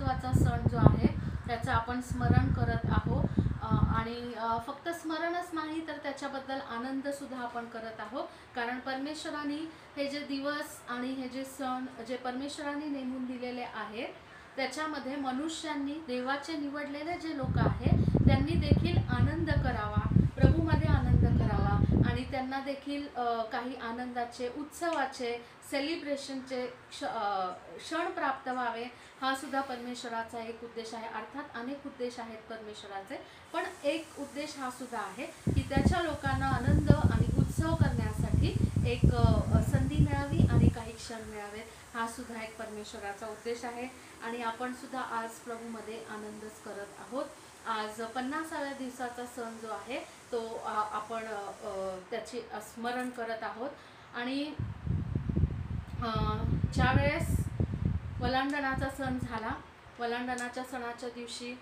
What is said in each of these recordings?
उत्सवाचा सण जो आहे त्याचं आपण स्मरण करत आहोत आणि फक्त स्मरणच नाही तर त्याच्याबद्दल आनंद सुद्धा आपण करत आहोत, कारण परमेश्वराने हे जे दिवस आणि हे जे सण जे परमेश्वराने नेमून दिलेले आहेत त्याच्यामध्ये मनुष्यांनी देवाचे निवडलेले जे लोक आहेत त्यांनी देखील आनंद करावा, प्रभूमध्ये आनंद करावा आणि त्यांना देखील काही आनंदाचे उत्सवाचे सेलिब्रेशनचे क्षण प्राप्त व्हावे, हा सुद्धा परमेश्वराचा एक उद्देश आहे। अर्थात अनेक उद्देश आहेत परमेश्वराचे, पण एक उद्देश हा सुद्धा आहे की त्याच्या लोकांना आनंद आणि उत्सव करण्यासाठी एक संधी मिळावी आणि काही क्षण मिळावे, हा सुद्धा एक परमेश्वराचा उद्देश आहे। आणि आपण सुद्धा आज प्रभूमध्ये आनंदच करत आहोत। आज 50व्या दिवसाचा सण जो आहे तो आपण त्याचे स्मरण करत आहोत। आणि ज्यावेळेस वलांडणाचा सण झाला, वलांडणाच्या सणाच्या दिवशी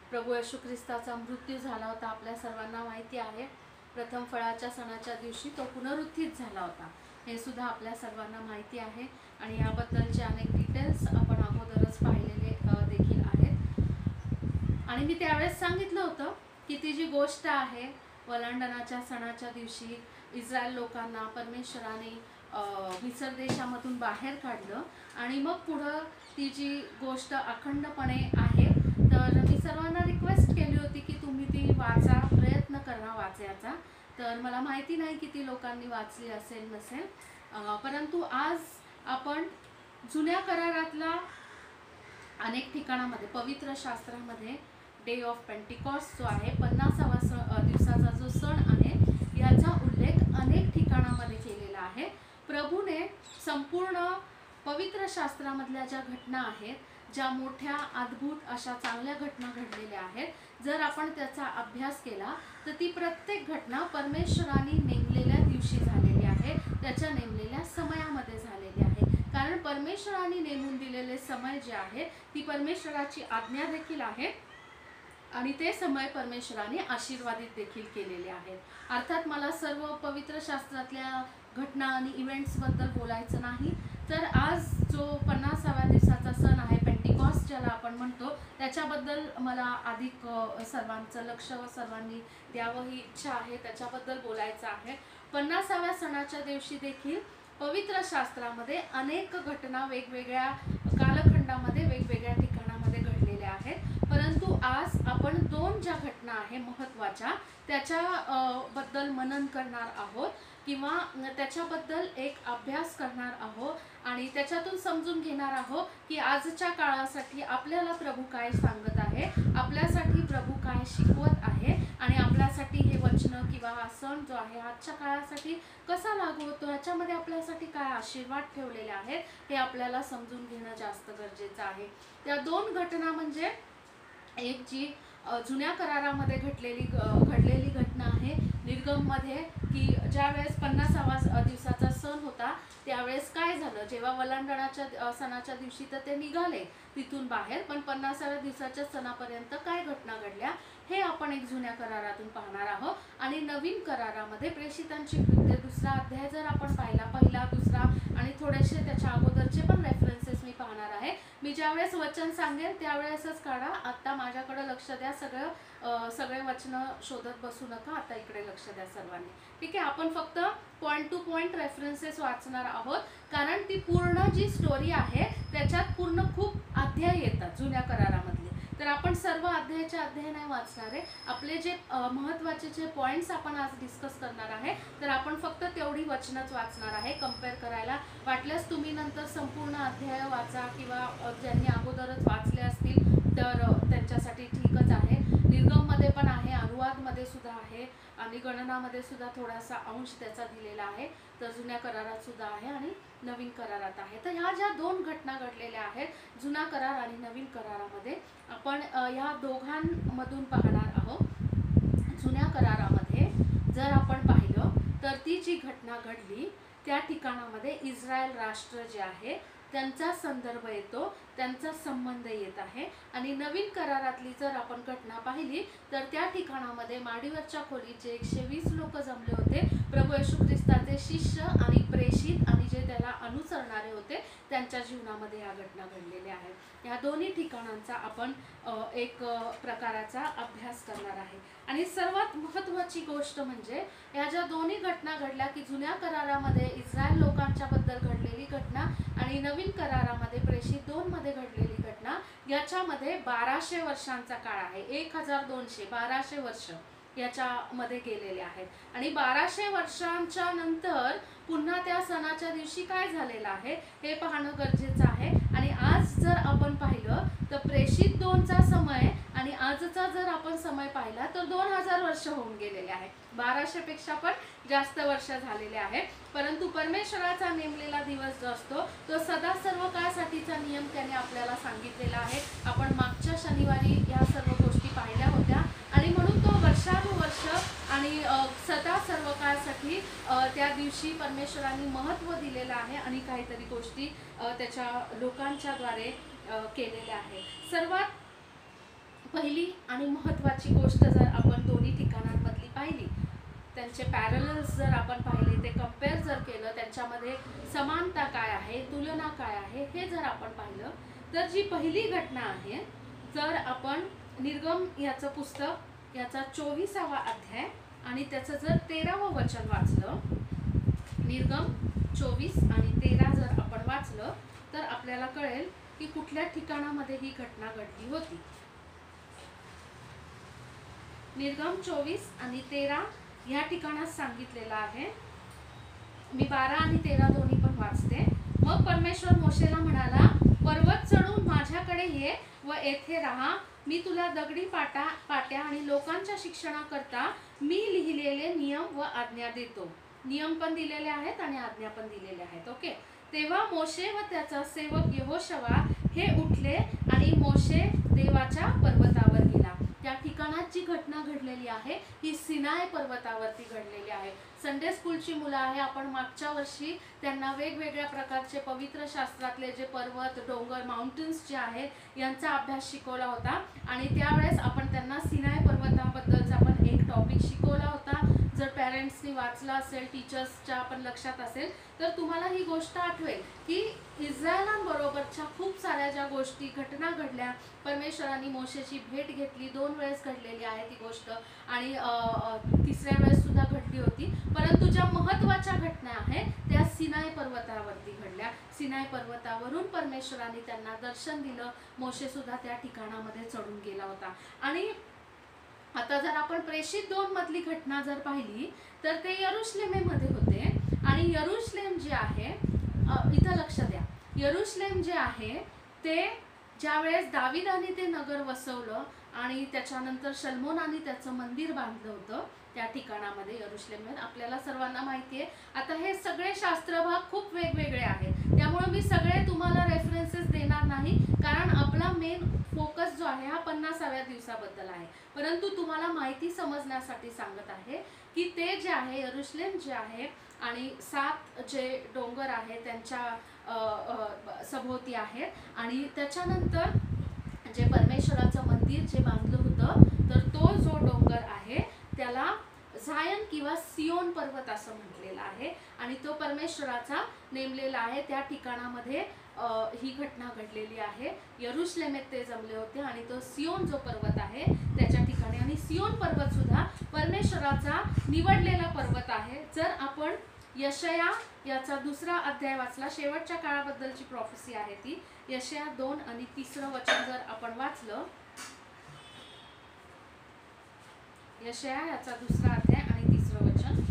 प्रभू येशू ख्रिस्ताचा मृत्यू झाला होता, आपल्या सर्वांना माहिती आहे। प्रथम फळाच्या सणाच्या दिवशी तो पुनरुत्थित झाला होता, हे सुद्धा आपल्या सर्वांना माहिती आहे आणि याबद्दलचे अनेक डिटेल्स आपण अगोदरच पाहिलेले देखील आहेत। आणि मी त्यावेळेस सांगितलं होतं की ती जी गोष्ट आहे वलांडणाच्या सणाच्या दिवशी इस्रायल लोकांना परमेश्वराने मिस्र देशामधून बाहेर काढलं आणि मग पुढं ती जी गोष्ट अखंडपणे आहे, तर मी सर्वांना रिक्वेस्ट केली होती की तुम्ही ती वाचा, प्रयत्न करा वाचायचा। तर मला माहिती नाही किती लोकांनी वाचली असेल नसेल, परंतु आज आपण जुन्या करारातला अनेक ठिकाणामध्ये पवित्र शास्त्रामध्ये डे ऑफ पेंटिकॉस्ट जो आहे 50व्या दिवसाचा जो सण आहे याचा उल्लेख अनेक ठिकाणामध्ये केलेला आहे। प्रभूने संपूर्ण पवित्र शास्त्रामधल्या ज्या घटना आहेत, ज्या मोठ्या अद्भुत अशा चांगल्या घटना घडलेल्या आहेत, जर आपण त्याचा अभ्यास केला तर ती प्रत्येक घटना परमेश्वराने नेमलेल्या दिवशी झालेली आहे, त्याच्या नेमलेल्या समयामध्ये झालेली आहे। कारण परमेश्वराने नेमून दिलेले समय जे आहे ती परमेश्वराची आज्ञा देखील आहे आणि ते समय परमेश्वराने आशीर्वादित देखील केलेले आहेत। अर्थात मला सर्व पवित्र शास्त्रातल्या घटना आणि इव्हेंट्स बद्दल बोलायचं नाही, तर आज जो 50व्या दिवसाचा सण आहे पेंटिकॉस्ट ज्याला आपण म्हणतो, त्याच्याबद्दल मला अधिक सर्वांचं लक्ष व सर्वांनी द्यावं ही इच्छा आहे, त्याच्याबद्दल बोलायचं आहे। 50व्या सणाच्या दिवशी देखील पवित्र शास्त्रामध्ये अनेक घटना वेगवेगळ्या कालखंडामध्ये वेगवेगळ्या ठिकाणामध्ये घडलेल्या आहेत, परंतु आज आपण दोन ज्या घटना आहे महत्त्वाच्या त्याच्या बद्दल मनन करणार आहोत किंवा त्याच्याबद्दल एक अभ्यास करणार आहोत आणि त्याच्यातून समजून घेणार आहोत की आजच्या काळासाठी आपल्याला प्रभू काय सांगत आहे, आपल्यासाठी प्रभू काय शिकवत आहे आणि आपल्यासाठी हे वचन किंवा हा सण जो आहे आजच्या काळासाठी कसा लागू होतो, ह्याच्यामध्ये आपल्यासाठी काय आशीर्वाद ठेवलेले आहेत हे आपल्याला समजून घेणं जास्त गरजेचं आहे। त्या दोन घटना म्हणजे एक जी जुन्या करारामध्ये घडलेली घटना आहे निर्गममध्ये, की ज्यावेळेस 50व्या दिवसाचा सण होता त्यावेळेस काय झालं, जेव्हा वलांडणाच्या सणाच्या दिवशी तर ते निघाले तिथून बाहेर, पण 50व्या दिवसाच्या सणापर्यंत काय घटना घडल्या हे आपण एक जुन्या करारातून पाहणार आहोत। आणि नवीन करारामध्ये प्रेषितांची कृत्ये 2रा अध्याय जर आपण पाहिला, पहिला, दुसरा आणि थोडेसे त्याच्या अगोदरचे पण रेफरन्सेस मी पाहणार आहे। मी ज्यावेळेस वचन सांगेन त्यावेळेसच काढा, आता माझ्याकडे लक्ष द्या, सगळे वचन शोधत बसू नका, आता इकडे लक्ष द्या सर्वांनी, ठीक आहे। आपण फक्त पॉइंट टू पॉइंट रेफरन्सेस वाचणार आहोत, कारण ती पूर्ण जी स्टोरी आहे त्याच्यात पूर्ण खूप अध्याय येतात जुन्या करारामधले, तर आपण सर्व अध्यायाचे अध्याय नाही वाचणार आहे। आपले जे महत्त्वाचे जे पॉइंट्स आपण आज डिस्कस करणार आहे तर आपण फक्त तेवढी वचनच वाचणार आहे कंपेअर करायला। वाटल्यास तुम्ही नंतर संपूर्ण अध्याय वाचा किंवा ज्यांनी अगोदरच वाचले असतील तर त्यांच्यासाठी ठीकच आहे। निर्गममध्ये पण आहे, अनुवादमध्ये सुद्धा आहे आणि गणनामध्ये सुद्धा थोडासा अंश त्याचा दिलेला आहे, तर जुन्या करारात सुद्धा आहे आणि नवीन करारात आहे। तर ह्या ज्या दोन घटना घडलेल्या आहेत जुना करार आणि नवीन करारामध्ये, आपण ह्या दोघांमधून पाहणार आहोत। जुन्या करारामध्ये जर आपण पाहिलं तर ती जी घटना घडली त्या ठिकाणामध्ये इस्रायल राष्ट्र जे आहे त्यांचा संदर्भ येतो, त्यांचा संबंध येत आहे। आणि नवीन करारातली जर आपण घटना पाहिली तर त्या ठिकाणामध्ये माडीवरच्या खोलीत जे 120 लोक जमले होते, प्रभू येशू ख्रिस्ताचे शिष्य आणि प्रेषित आणि जे त्याला अनुसरणारे होते, त्यांच्या जीवनामध्ये या घटना घडलेल्या आहेत। या दोन्ही ठिकाणांचा आपण एक प्रकाराचा अभ्यास करणार आहे। आणि सर्वात महत्त्वाची गोष्ट म्हणजे या ज्या दोन्ही घटना घडल्या की जुन्या करारामध्ये इस्रायल लोकांच्या बद्दल घडलेली घटना आणि नवीन करारामध्ये प्रेषित 2 मध्ये घडलेली घटना, याच्यामध्ये 1200 वर्षांचा काळ आहे। 1200 वर्ष याच्यामध्ये गेलेले आहेत। आणि 1200 वर्षांच्या नंतर पुन्हा त्या सणाच्या दिवशी काय झालेलं आहे हे पाहणं गरजेचं आहे। आणि आज जर आपण पाहिलं तर प्रेषित 2चा समय आणि आजचा जर आपण समय पाहिला तर 2000 वर्ष होऊन गेलेले आहे। 1200 पेक्षा पण जास्त वर्ष झालेले आहेत। परंतु परमेश्वराचा नेमलेला दिवस जो असतो तो सदा सर्व काळासाठीचा नियम त्याने आपल्याला सांगितलेला आहे। आपण मागच्या शनिवारी या सर्व गोष्टी पाहिल्या होत्या आणि म्हणून तो वर्षानुवर्ष आणि सदा सर्व काळासाठी त्या दिवशी परमेश्वरांनी महत्त्व दिलेलं आहे आणि काहीतरी गोष्टी त्याच्या लोकांच्या द्वारे केलेल्या आहे। सर्वात पहिली आणि महत्त्वाची गोष्ट जर आपण दोन्ही ठिकाणांमधली पाहिली, त्यांचे पॅरलल्स जर आपण पाहिले, ते कंपेअर जर केलं, त्यांच्यामध्ये समानता काय आहे, तुलना काय आहे हे जर आपण पाहिलं तर जी पहिली घटना आहे, जर आपण निर्गम याचं पुस्तक याचा 24वा अध्याय आणि त्याचं जर 13वं वचन वाचलं, निर्गम 24 आणि 13 जर आपण वाचलं तर आपल्याला कळेल की कुठल्या ठिकाणामध्ये ही घटना घडली होती। निर्गम 24 आणि 13 या ठिकाणात सांगितलेलं आहे। मी 12 आणि 13 दोन्ही पण वाचते। मग परमेश्वर मोशेला म्हणाला, पर्वत चढून माझ्याकडे ये व येथे राहा, मी तुला दगडी पाट्या आणि लोकांच्या शिक्षणाकरता मी लिहिलेले नियम व आज्ञा देतो। नियम पण दिलेले आहेत आणि आज्ञा पण दिलेल्या आहेत। ओके, तेव्हा मोशे व त्याचा सेवक यहोशवा हे उठले आणि मोशे देवाच्या पर्वतावर गेला। त्या ठिकाणात जी घटना घडलेली आहे ही सिनाय पर्वतावरती घडलेली आहे। संडे स्कूलची मुलं आहे, आपण मागच्या वर्षी त्यांना वेगवेगळ्या प्रकारचे पवित्र शास्त्रातले जे पर्वत, डोंगर, माउंटेन्स जे आहेत यांचा अभ्यास शिकवला होता आणि त्यावेळेस आपण त्यांना सिनाय पर्वताबद्दलचा पण एक टॉपिक शिकवला होता। जर पेरेंट्सनी वाचला असेल, टीचर्सच्या पण लक्षात असेल तर तुम्हाला ही गोष्ट आठवेल की इस्रायलांबरोबरच्या खूप साऱ्या ज्या गोष्टी घटना घडल्या, परमेश्वरांनी मोशेची भेट घेतली, 2 वेळेस घडलेली आहे ती गोष्ट आणि तिसऱ्या वेळेस सुद्धा घडली होती। परंतु ज्या महत्त्वाच्या घटना आहेत त्या सिनाय पर्वतावरती घडल्या। सिनाय पर्वतावरून परमेश्वरांनी त्यांना दर्शन दिलं, मोशे सुद्धा त्या ठिकाणामध्ये चढून गेला होता। आणि आता जर आपण प्रेषित 2 मधली घटना जर पाहिली तर ते यरुशलेमेमध्ये होते आणि यरुशलेम जे आहे, इथं लक्ष द्या, यरुशलेम जे आहे ते ज्यावेळेस दाविदाने ते नगर वसवलं आणि त्याच्यानंतर शल्मोनाने त्याचं मंदिर बांधलं होतं त्या ठिकाणामध्ये यरुशलेममध्ये, आपल्याला सर्वांना माहिती आहे। आता हे सगळे शास्त्रभाग खूप वेगवेगळे आहेत, त्यामुळे मी सगळे तुम्हाला रेफरन्सेस देणार नाही, कारण आपला मेन फोकस जो आहे हा 50व्या दिवसाबद्दल आहे। परंतु तुम्हाला माहिती समजण्यासाठी सांगत आहे की ते जे आहे यरुशलेम जे आहे आणि 7 जे डोंगर आहे त्यांच्या सभोवती आहेत आणि त्याच्यानंतर जे परमेश्वराचं मंदिर जे बांधलं होतं तर तो जो डोंगर आहे त्याला झायन किंवा सियोन पर्वत असं म्हटलेलं आहे आणि तो परमेश्वराचा नेमलेला आहे। त्या ठिकाणामध्ये ही घटना घडलेली आहे। यरुशलेमेत ते जमले होते आणि तो सियोन जो पर्वत आहे त्याच्या ठिकाणी, आणि सियोन पर्वत सुद्धा परमेश्वराचा निवडलेला पर्वत आहे। जर आपण यशया याचा 2रा अध्याय वाचला, शेवटच्या काळाबद्दलची प्रॉफेसी आहे ती, यशया 2 आणि 3रं वचन जर आपण वाचलं, यशया याचा 2रा अध्याय आणि 3रं वचन,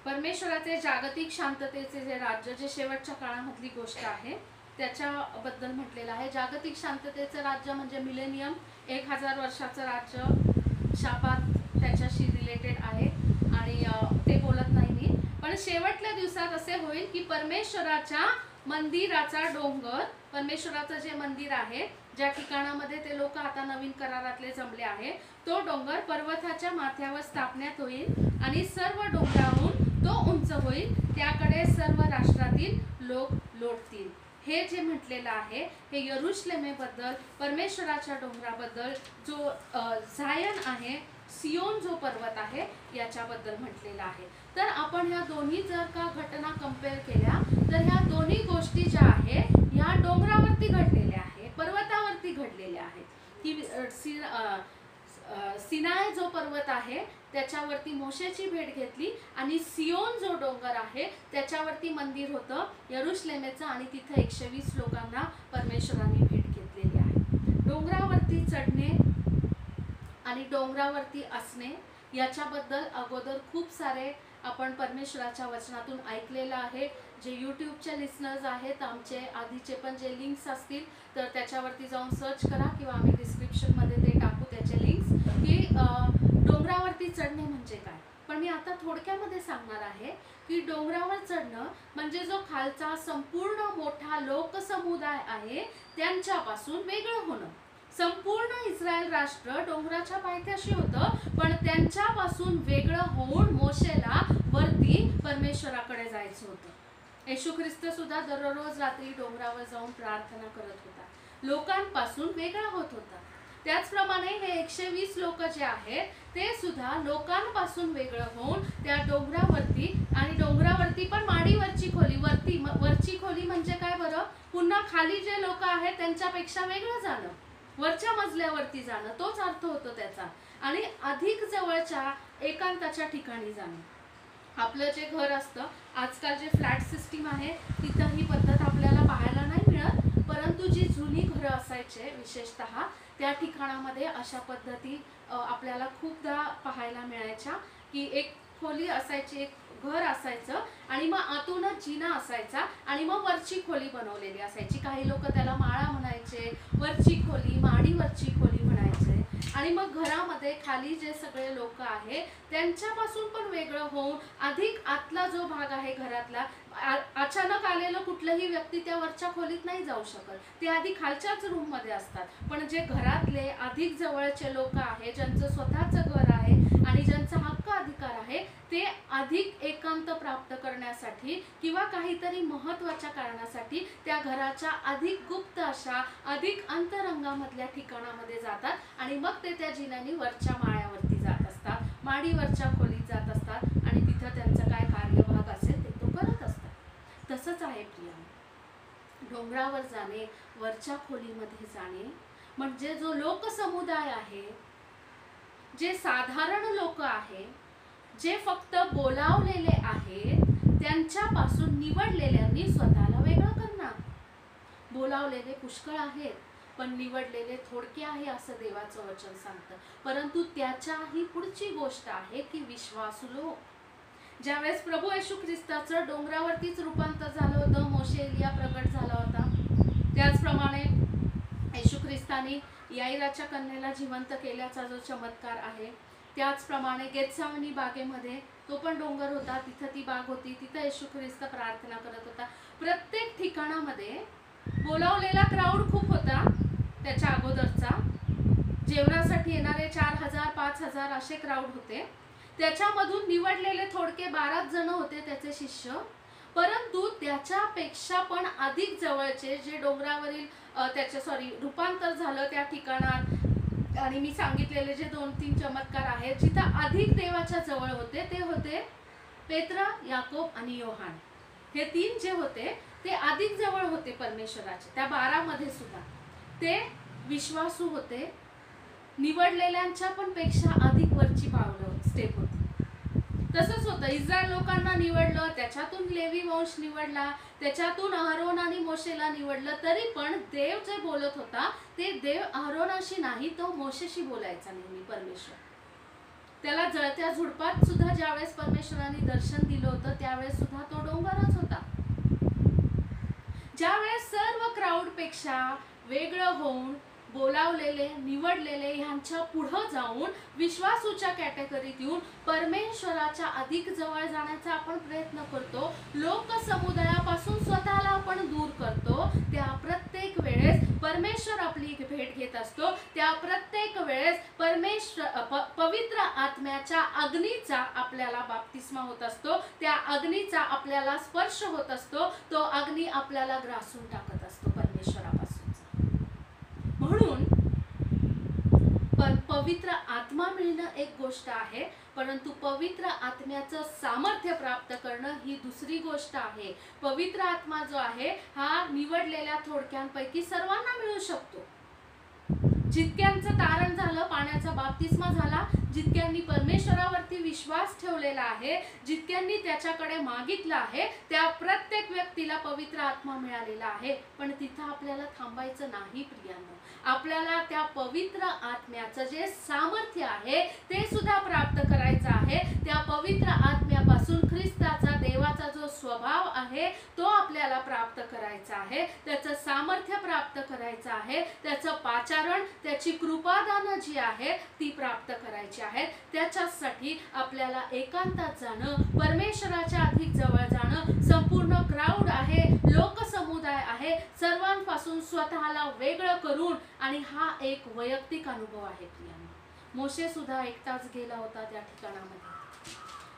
परमेश्वराचे जागतिक शांततेचे जे राज्य, जे शेवटच्या काळामधली गोष्ट आहे त्याच्याबद्दल म्हटलेलं आहे। जागतिक शांततेचं राज्य म्हणजे मिलेनियम, 1000 वर्षाचं राज्य, शापात त्याच्याशी रिलेटेड आहे आणि ते बोलत नाही मी, पण शेवटच्या दिवसात असे होईल की परमेश्वराच्या मंदिराचा डोंगर, परमेश्वराचं जे मंदिर आहे ज्या ठिकाणामध्ये ते लोक आता नवीन करारातले जमले आहे, तो डोंगर पर्वताच्या माथ्यावर स्थापण्यात होईल आणि सर्व डोंगरावरून तो उंच होईल, त्याकडे सर्व राष्ट्रातील लोक लोटतील. हे जे म्हटलेलं आहे हे यरुशलेमेबद्दल, परमेश्वराच्या डोंगराबद्दल, जो झायन आहे, सियोन जो पर्वत आहे, याच्याबद्दल म्हटलेलं आहे. तर आपण ह्या दोन्ही जर का घटना कंपेअर केल्या तर ह्या दोन्ही गोष्टी ज्या आहेत ह्या डोंगरावरती घडलेल्या आहेत, पर्वतावरती घडलेल्या आहेत. की सिनाय जो पर्वत आहे त्याच्यावरती मोशेची भेट घेतली आणि सियोन जो डोंगर आहे त्याच्यावरती मंदिर होतं यरुशलेमेचं आणि तिथे 120 लोकांना परमेश्वराने भेट घेतलेली आहे. डोंगरावरती चढणे आणि डोंगरावरती असणे याच्याबद्दल अगोदर खूप सारे आपण परमेश्वराच्या वचनातून ऐकलेलं आहे. जे यूट्यूबचे लिसनर्स आहेत आमचे आधीचे पण जे लिंक्स असतील तर त्याच्यावरती जाऊन सर्च करा किंवा आम्ही डिस्क्रिप्शनमध्ये ते टाकू त्याचे लिंक्स, की डोंगरावरती चढणे म्हणजे काय. पण मी आता थोडक्यामध्ये सांगणार आहे की डोंगरावर चढणं म्हणजे जो खालचा संपूर्ण मोठा लोकसमुदाय आहे त्यांच्यापासून वेगळं होणं. संपूर्ण इस्रायल राष्ट्र डोंगराच्या पायथ्याशी होतं, पण त्यांच्यापासून वेगळं होऊन मोशेला वरती परमेश्वराकडे जायचं होतं. येशू ख्रिस्त सुद्धा दररोज रात्री डोंगरावर जाऊन प्रार्थना करत होता, लोकांपासून वेगळा होत होता. त्याचप्रमाणे हे 120 लोक जे आहेत ते सुद्धा लोकांपासून वेगळं होऊन त्या डोंगरावरती, आणि डोंगरावरती पण माडीवरची खोली, वरची खोली म्हणजे काय बरं, पुन्हा खाली जे लोक आहेत त्यांच्यापेक्षा वेगळं जाणं, वरच्या मजल्यावरती जाणं, तोच अर्थ होतो त्याचा. आणि अधिक जवळच्या एकांताच्या ठिकाणी जाणं. आपलं जे घर असतं, आजकाल जे फ्लॅट सिस्टीम आहे तिथं ही पद्धत आपल्याला पाहायला नाही मिळत, परंतु जी जुनी घरं असायचे विशेषतः त्या ठिकाणामध्ये अशा पद्धती आपल्याला खूपदा पाहायला मिळायच्या, की एक खोली असायची, एक घर असायचं आणि मग आतूनच जिना असायचा आणि मग वरची खोली बनवलेली असायची. काही लोक त्याला माळा म्हणायचे, वरची खोली, माडीवरची खोली म्हणायचे. आणि मग घरामध्ये खाली जे सगळे लोक आहेत त्यांच्यापासून पण वेगळं होऊन अधिक आतला जो भाग आहे घरातला, अचानक आलेलं कुठलंही व्यक्ती त्या वरच्या खोलीत नाही जाऊ शकत, ते आधी खालच्याच रूम मध्ये असतात. पण जे घरातले अधिक जवळचे लोक आहेत, ज्यांचं स्वतःचं घर आहे आणि ज्यांचा हक्क अधिकार आहे, ते अधिक एकांत प्राप्त करण्यासाठी किंवा काहीतरी महत्त्वाच्या कारणासाठी त्या घराच्या अधिक गुप्त अशा, अधिक अंतरंगामधल्या ठिकाणामध्ये जातात आणि मग ते त्या जिन्यानी वरच्या माळ्यावरती जात असतात, माडीवरच्या खोलीत जात असतात आणि तिथं त्यांचं काय कार्यभाग असेल ते तो करत असतात. तसंच आहे प्रिया, डोंगरावर जाणे, वरच्या खोलीमध्ये जाणे म्हणजे जो लोकसमुदाय आहे, जे साधारण लोक आहे, जे फक्त बोलावलेले आहेत त्यांच्यापासून निवडलेल्यांनी स्वतःला वेगळं करणं. बोलावलेले पुष्कळ आहेत पण निवडलेले थोडके आहे असं देवाचं वचन सांगतं. परंतु त्याच्याही पुढची गोष्ट आहे की विश्वासू लोक. ज्यावेळेस प्रभू येशू ख्रिस्ताचं डोंगरावरतीच रूपांतर झालं होतं, मोशे एलिया प्रगट झाला होता, त्याचप्रमाणे येशू ख्रिस्ताने याईराच्या कन्येला जिवंत केल्याचा जो चमत्कार आहे, त्याचप्रमाणे गेतसेमनी बागेमध्ये तो पण डोंगर होता, तिथं ती बाग होती, तिथं येशू ख्रिस्त प्रार्थना करत होता. प्रत्येक ठिकाणामध्ये बोलावलेला क्राऊड खूप होता. त्याच्या अगोदरचा जेवणासाठी येणारे 4000 5000 असे क्राऊड होते. त्याच्यामधून निवडलेले थोडके 12 जण होते त्याचे शिष्य. परंतु त्याच्यापेक्षा पण अधिक जवळचे जे डोंगरावरील त्याचे रूपांतर झालं त्या ठिकाणात, आणि मी सांगितलेले जे 2-3 चमत्कार आहेत जिथं अधिक देवाच्या जवळ होते ते होते पेत्र, याकोब आणि योहान. हे 3 जे होते ते अधिक जवळ होते परमेश्वराचे. त्या 12 मध्ये सुद्धा ते विश्वासू होते, निवडलेल्यांच्या पण पेक्षा अधिक वरची पावलं स्टेप होती. तसंच होतं, इस्रायल लोकांना निवडलं, त्याच्यातून लेवी वंश निवडला, त्याच्यातून अहरोन आणि मोशेला निवडलं, तरी पण देव जे बोलत होता ते देव अहरोनाशी नाही, तो मोशेशी बोलायचा नेहमी परमेश्वर. त्याला जळत्या झुडपात सुद्धा ज्यावेळेस परमेश्वराने दर्शन दिलं होतं त्यावेळेस सुद्धा तो डोंगरच होता. ज्यावेळेस सर्व क्राऊड पेक्षा वेगळं होऊन बोलावलेले, निवडलेले ह्यांच्या पुढे जाऊन विश्वासूच्या कॅटेगरीत येऊन परमेश्वराच्या अधिक जवळ जाण्याचा आपण प्रयत्न करतो, लोक समुदायापासून स्वतःला आपण दूर करतो, त्या प्रत्येक वेळेस परमेश्वर आपली भेट घेत असतो त्या प्रत्येक वेळेस पवित्र आत्म्याच्या अग्नीचा आपल्याला बाप्तिस्मा होत असतो, त्या अग्नीचा आपल्याला स्पर्श होत असतो, तो अग्नी आपल्याला ग्रासून टाकत असतो परमेश्वरापासूनचा. म्हणून पवित्र आत्मा मिळणं एक गोष्ट आहे, परंतु पवित्र आत्म्याचं सामर्थ्य प्राप्त करणं ही दुसरी गोष्ट आहे. पवित्र आत्मा जो आहे हा निवडलेल्या थोडक्यांपैकी सर्वांना मिळू शकतो. जितक्यांचं तारण झालं, पाण्याचा बाप्तिस्मा झाला, जितक्यांनी परमेश्वरावरती विश्वास ठेवलेला आहे, जितक्यांनी त्याच्याकडे मागितलं आहे, त्या प्रत्येक व्यक्तीला पवित्र आत्मा मिळालेला आहे. पण तिथं आपल्याला थांबायचं नाही प्रियांनो. आपल्याला त्या पवित्र आत्म्याचं जे सामर्थ्य आहे ते सुद्धा प्राप्त करायचं आहे. त्या पवित्र आत्म्यापासून ख्रिस्ताचा, देवाचा जो स्वभाव आहे तो आपल्याला प्राप्त करायचा आहे, त्याचं सामर्थ्य प्राप्त करायचं आहे, त्याचं पाचारण, त्याची कृपादानं जी आहे ती प्राप्त करायची आहेत. त्याच्यासाठी आपल्याला एकांतात जाणं, परमेश्वराच्या अधिक जवळ जाणं, संपूर्ण क्राऊड आहे, लोकसमुदाय आहे, सर्वांपासून स्वतःला वेगळं करून, आणि हा एक वैयक्तिक अनुभव आहे प्रियांनो. मोशे सुद्धा एकटाच गेला होता त्या ठिकाणामध्ये.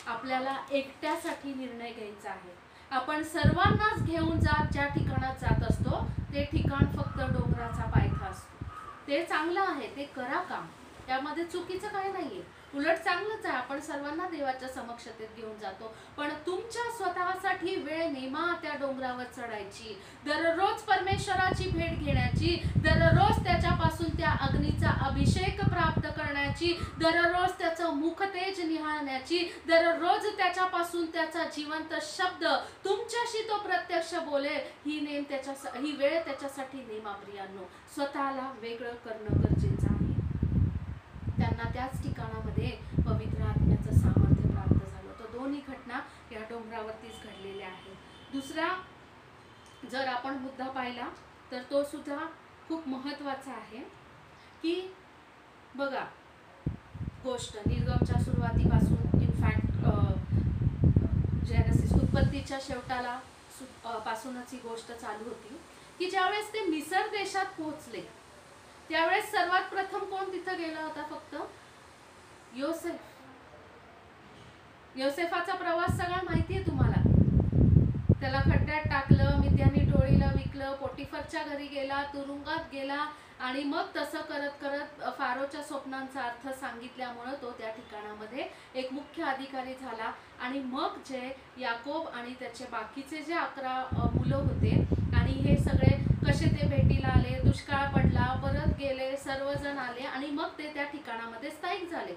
आपल्याला एकट्यासाठी निर्णय घ्यायचा आहे. आपण सर्वांनाच घेऊन ज्या ठिकाणात जात असतो ते ठिकाण फक्त डोंगराचा पायथा असतो. ते चांगलं आहे, ते करा काम, त्यामध्ये चुकीचं काही नाहीये, उलट चांगलंच आहे. आपण सर्वांना देवाच्या समक्षतेत घेऊन जातो, पण तुमच्या स्वतःसाठी वेळ नेमा त्या डोंगरावर चढायची, दररोज परमेश्वराची भेट घेण्याची, दररोज त्याच्यापासून त्या अग्नीचा अभिषेक प्राप्त करण्याची, दररोज त्याचं मुखतेज निहाळण्याची, दररोज त्याच्यापासून त्याचा जिवंत शब्द तुमच्याशी तो प्रत्यक्ष बोलेल, ही वेळ त्याच्यासाठी नेमा प्रियांनो. स्वतःला वेगळं करणं गरजेचं आहे. त्यांना त्याच ठिकाणामध्ये पवित्र आत्म्याचं सामर्थ्य प्राप्त झालं. तर दोन्ही घटना या डोंगरावरतीच घडलेल्या आहेत. दुसरा जर आपण मुद्दा पाहिला तर तो सुद्धा खूप महत्त्वाचा आहे की बघा, गोष्ट निर्गमच्या सुरुवातीपासून, इनफॅक्ट जेनेसिस उत्पत्तीच्या शेवटाला पासूनच ही गोष्ट चालू होती की ज्यावेळेस ते मिसर देशात पोहोचले त्यावेळेस सर्वात प्रथम कोण तिथं गेला होता? फक्त योसेफ. योसेफाचा प्रवास सगळा माहितीये तुम्हाला. त्याला खड्ड्यात टाकलं, मिद्यानी टोळीला विकलं, पोटिफरच्या घरी गेला, तुरुंगात गेला, आणि मग तसं करत करत फारोच्या स्वप्नांचा अर्थ सांगितल्यामुळे तो त्या ठिकाणामध्ये एक मुख्य अधिकारी झाला. आणि मग जे याकोब आणि त्याचे बाकीचे जे 11 मुलं होते, आणि हे सगळे कसे ते भेटीला आले, दुष्काळ पडला, परत गेले, सर्वजण आले, आणि मग ते त्या ठिकाणामध्ये स्थायिक झाले.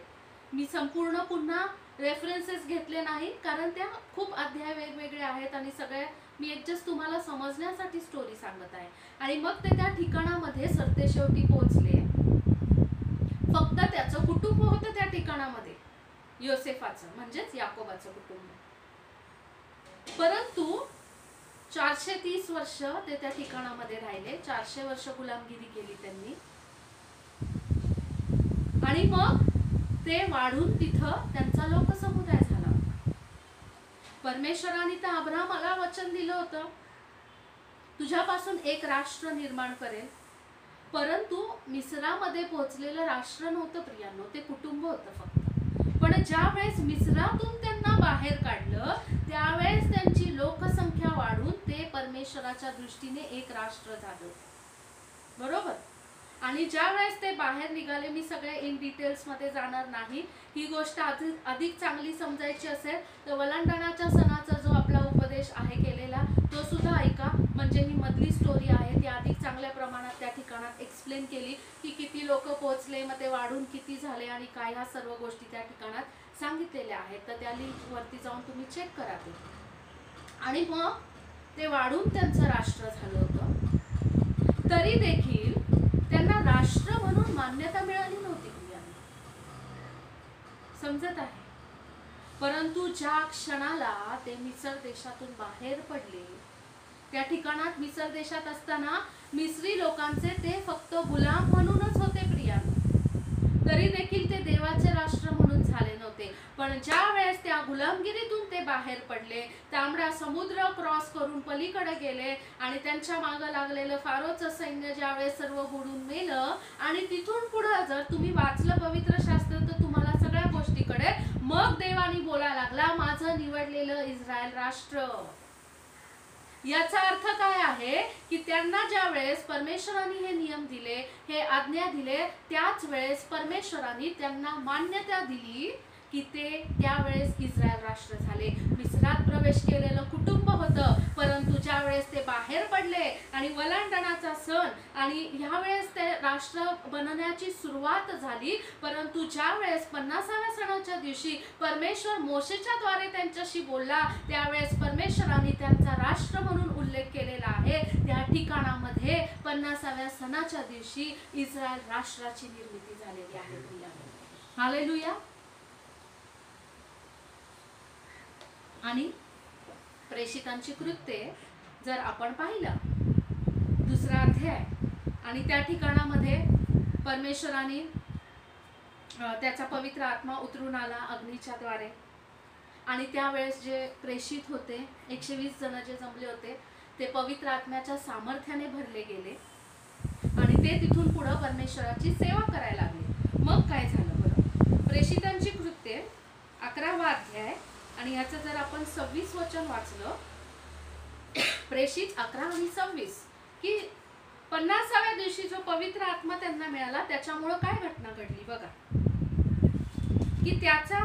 मी संपूर्ण पुन्हा रेफरन्सेस घेतले नाही, कारण त्या खूप अध्याय वेगवेगळे आहेत, आणि सगळे मी एकजस्ट तुम्हाला समजण्यासाठी स्टोरी सांगत आहे. आणि मग ते त्या ठिकाणामध्ये सरतेशेवटी पोहोचले. फक्त त्याचं कुटुंब होतं त्या ठिकाणामध्ये, योसेफाचं म्हणजेच याकोबाचं कुटुंब. परंतु 430 वर्ष ते त्या ठिकाणामध्ये राहिले. 400 वर्ष गुलामगिरी केली त्यांनी, आणि मग ते वाढून तिथं त्यांचा लोकसमुदाय झाला होता. परमेश्वराने तर अब्राहमाला वचन दिलं होतं, तुझ्यापासून एक राष्ट्र निर्माण करेल. परंतु मिस्रामध्ये पोहोचलेलं राष्ट्र नव्हतं प्रियांनो, ते कुटुंब होतं फक्त. पण ज्या वेळेस मिस्रातून त्यांना बाहेर काढलं त्यावेळेस त्यांची लोकसंख्या वाढून ते परमेश्वराच्या दृष्टीने एक राष्ट्र झालं, बरोबर. आणि ज्या वेळेस ते बाहेर निघाले, मी सगळे इन डिटेल्स मध्ये जाणार नाही, ही गोष्ट अधिक चांगली समजायची असेल तर वलांडणाच्या सणाचा जो आपला उपदेश आहे केलेला तो सुद्धा ऐका. म्हणजे ही मधली स्टोरी आहे ती अधिक चांगल्या प्रमाणात त्या ठिकाणात एक्सप्लेन केली की किती लोक पोहोचले, मग ते वाढून किती झाले, आणि काय ह्या सर्व गोष्टी त्या ठिकाणात सांगितलेल्या आहेत. तर त्या लिंक वरती जाऊन तुम्ही चेक करा ते. आणि मग ते वाढून त्यांचं राष्ट्र झालं होतं, तरी देखील त्यांना राष्ट्र म्हणून मान्यता मिळाली नव्हती. समजत आहे. परंतु ज्या क्षणाला ते मिसर देशातून बाहेर पडले, त्या ठिकाणात मिसर देशात असताना मिस्री लोकांचे ते फक्त गुलाम म्हणूनच होते प्रियांनो. तरी देखील ते देवाचे राष्ट्र म्हणून झाले नव्हते. पण ज्या वेळेस त्या गुलामगिरीतून ते बाहेर पडले, तांबडा समुद्र क्रॉस करून पलीकडे गेले आणि त्यांच्या मागे लागलेलं फारोचं सैन्य ज्यावेळेस सर्व बुडून मेलं, आणि तिथून पुढे जर तुम्ही वाचलं पवित्र शास्त्र तर तुम्हाला सगळ्या गोष्टीकडे मग देवानी बोलायला लागला, माझं निवडलेलं इस्रायल राष्ट्र. याचा अर्थ काय आहे की त्यांना ज्या वेळेस परमेश्वरांनी हे नियम दिले, हे आज्ञा दिले, त्याच वेळेस परमेश्वरांनी त्यांना मान्यता दिली की ते त्यावेळेस इस्रायल राष्ट्र झाले. मिस्रात प्रवेश केलेलं कुटुंब होतं, परंतु ज्या वेळेस ते बाहेर पडले आणि वलांडणाचा सण आणि ह्या वेळेस ते राष्ट्र बनण्याची सुरुवात झाली. परंतु ज्या वेळेस 50व्या सणाच्या दिवशी परमेश्वर मोशेच्या द्वारे त्यांच्याशी बोलला, त्यावेळेस परमेश्वरांनी त्यांचा राष्ट्र म्हणून उल्लेख केलेला आहे. त्या ठिकाणामध्ये 50व्या सणाच्या दिवशी इस्रायल राष्ट्राची निर्मिती झालेली आहे. हालेलुया. आणि प्रेषितांची कृत्ये जर आपण पाहिलं 2रा अध्याय, आणि त्या ठिकाणामध्ये परमेश्वराने त्याचा पवित्र आत्मा उतरून आला अग्नीच्या द्वारे, आणि त्यावेळेस जे प्रेषित होते 120 जण जे जमले होते ते पवित्र आत्म्याच्या सामर्थ्याने भरले गेले आणि ते तिथून पुढे परमेश्वराची सेवा करायला लागले. मग काय झालं बरं? प्रेषितांची कृत्ये 11वा अध्याय, आणि याचं जर आपण 26 वचन वाचलं, प्रेषित 11 आणि 26, की 50व्या दिवशी जो पवित्र आत्मा त्यांना मिळाला त्याच्यामुळे काय घटना घडली बघा. की त्याचा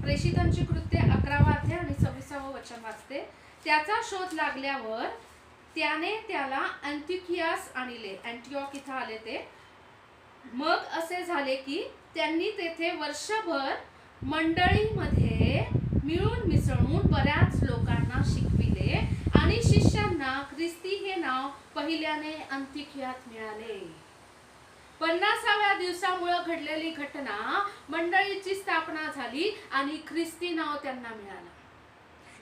प्रेषितांची कृत्ये 11वा अध्याय आणि 26वं वचन वाचते. त्याचा शोध लागल्यावर त्याने त्याला अंतियोकियास आणले. अँटिओक इथं आले ते. मग असे झाले की त्यांनी तेथे वर्षभर मंडळीमध्ये मिळून मिसळून बऱ्याच लोकांना शिकविले आणि शिष्यांना ख्रिस्ती हे नाव पहिल्याने अंतियोकियात मिळाले. 50व्या दिवसामुळे घडलेली घटना, मंडळीची स्थापना झाली आणि ख्रिस्ती नाव त्यांना मिळालं.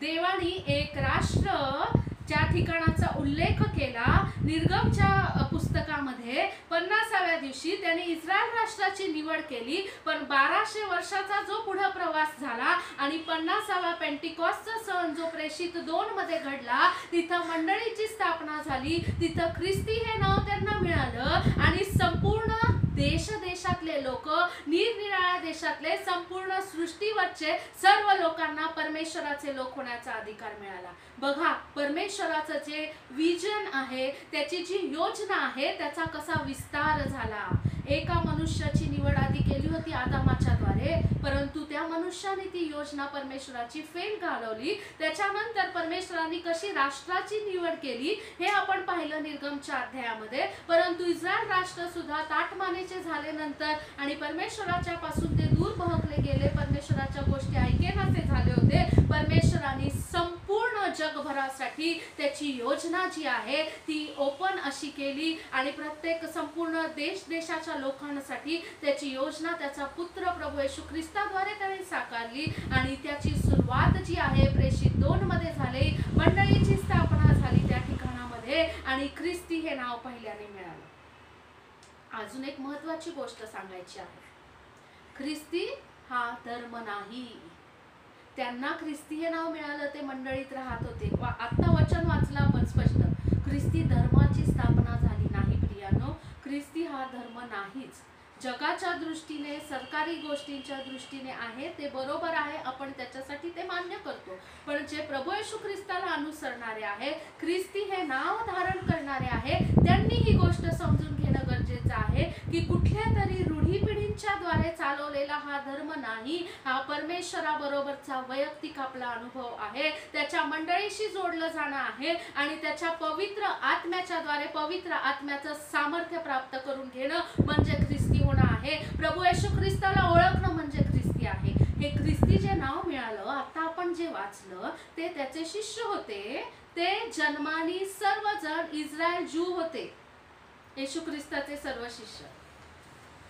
देवानी एक राष्ट्र ज्या ठिकाणाचा उल्लेख केला निर्गमच्या पुस्तकामध्ये, 50व्या दिवशी त्यांनी इस्रायल राष्ट्राची निवड केली. पण 1200 वर्षाचा जो पुढे प्रवास झाला आणि 50वा पेंटिकॉस्टचा सण जो प्रेषित 2 मध्ये घडला, तिथं मंडळीची स्थापना झाली, तिथं ख्रिस्ती हे नाव त्यांना मिळालं आणि संपूर्ण देशातले लोक, निरनिराळ्या देशातले, संपूर्ण सृष्टीवरचे सर्व लोकांना परमेश्वराचे लोक होण्याचा अधिकार मिळाला. बघा, परमेश्वराचं जे विजन आहे, त्याची जी योजना आहे, त्याचा कसा विस्तार झाला. एका मनुष्याची निवड आधी केली होती आदामाच्या द्वारे, परंतु त्या मनुष्याने ती योजना परमेश्वराची फेल घालवली. त्याच्यानंतर परमेश्वराने कशी राष्ट्राची निवड केली हे आपण पाहिलं निर्गमच्या अध्यायामध्ये. परंतु इस्रायल राष्ट्र सुद्धा ताटमानेचे झाले नंतर आणि परमेश्वराच्या पासून ते दूर बहकले गेले, परमेश्वराच्या गोष्टी ऐकेनासे झाले होते. परमेश्वराने संपूर्ण जगभरासाठी त्याची योजना जी आहे ती ओपन अशी केली आणि प्रत्येक संपूर्ण देशाच्या लोकांसाठी त्याची योजना त्याचा पुत्र प्रभू येशू ख्रिस्ताद्वारे त्याने साकारली. आणि त्याची सुरुवात जी आहे प्रेषित 2 मध्ये झाली. मंडळीची स्थापना झाली त्या ठिकाणामध्ये आणि ख्रिस्ती हे नाव पहिल्याने मिळालं. अजून एक महत्वाची गोष्ट सांगायची आहे. ख्रिस्ती हा धर्म नाही. त्यांना ख्रिस्ती हे नाव मिळालं, ते मंडळीत राहत होते. आता वचन वाचलं आपण स्पष्ट. ख्रिस्ती धर्माची स्थापना झाली नाही प्रियानो. ख्रिस्ती हा धर्म नाहीच. जगाच्या दृष्टीने, सरकारी गोष्टींच्या दृष्टीने आहे ते बरोबर आहे, आपण त्याच्यासाठी ते मान्य करतो. पण जे प्रभू येशू ख्रिस्ताला अनुसरणारे आहे, ख्रिस्ती हे नाव धारण करणारे आहे, त्यांनी ही गोष्ट समजून घेणं गरजेचं आहे की कुठल्या तरी रूढी पिढींच्या द्वारे चालवलेला हा धर्म नाही. हा परमेश्वराबरोबरचा वैयक्तिक आपला अनुभव आहे. त्याच्या मंडळीशी जोडलं जाणं आहे आणि त्याच्या पवित्र आत्म्याच्या द्वारे पवित्र आत्म्याचं सामर्थ्य प्राप्त करून घेणं म्हणजे ख्रिस्ती होणं आहे. प्रभू येशू ख्रिस्ताला ओळखणं म्हणजे ख्रिस्ती आहे. हे ख्रिस्ती जे नाव मिळालं, आता आपण जे वाचलं ते त्याचे शिष्य होते. ते जन्मानी सर्वजण इस्रायल ज्यू होते, येशू ख्रिस्ताचे सर्व शिष्य.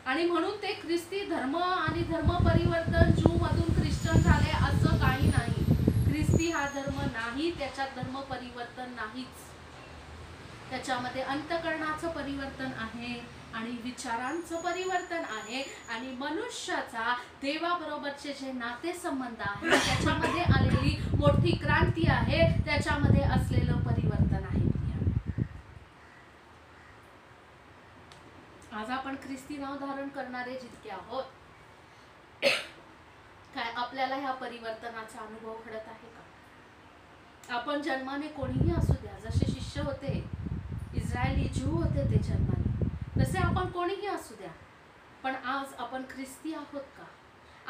आणि म्हणून ते ख्रिस्ती धर्म आणि धर्म परिवर्तन ज्यू मधून ख्रिश्चन झाले असं काही नाही. ख्रिस्ती हा धर्म नाही, त्याच्यात धर्म परिवर्तन नाहीच. त्याच्यामध्ये अंतःकरणाचं परिवर्तन आहे आणि विचारांचं परिवर्तन आहे आणि मनुष्याचा देवाबरोबरचे जे नातेसंबंध आहे त्याच्यामध्ये आलेली मोठी क्रांती आहे, त्याच्यामध्ये असलेलं परिवर्तन आहे. आज आपण ख्रिस्ती नाव धारण करणारे जितके आहोत, काय आपल्याला ह्या परिवर्तनाचा अनुभव घडत आहे का? आपण जन्माने कोणीही असू द्या, जसे शिष्य होते, इस्रायली ज्यू होते ते जन्माने, तसे आपण कोणीही असू द्या, पण आज आपण ख्रिस्ती आहोत का?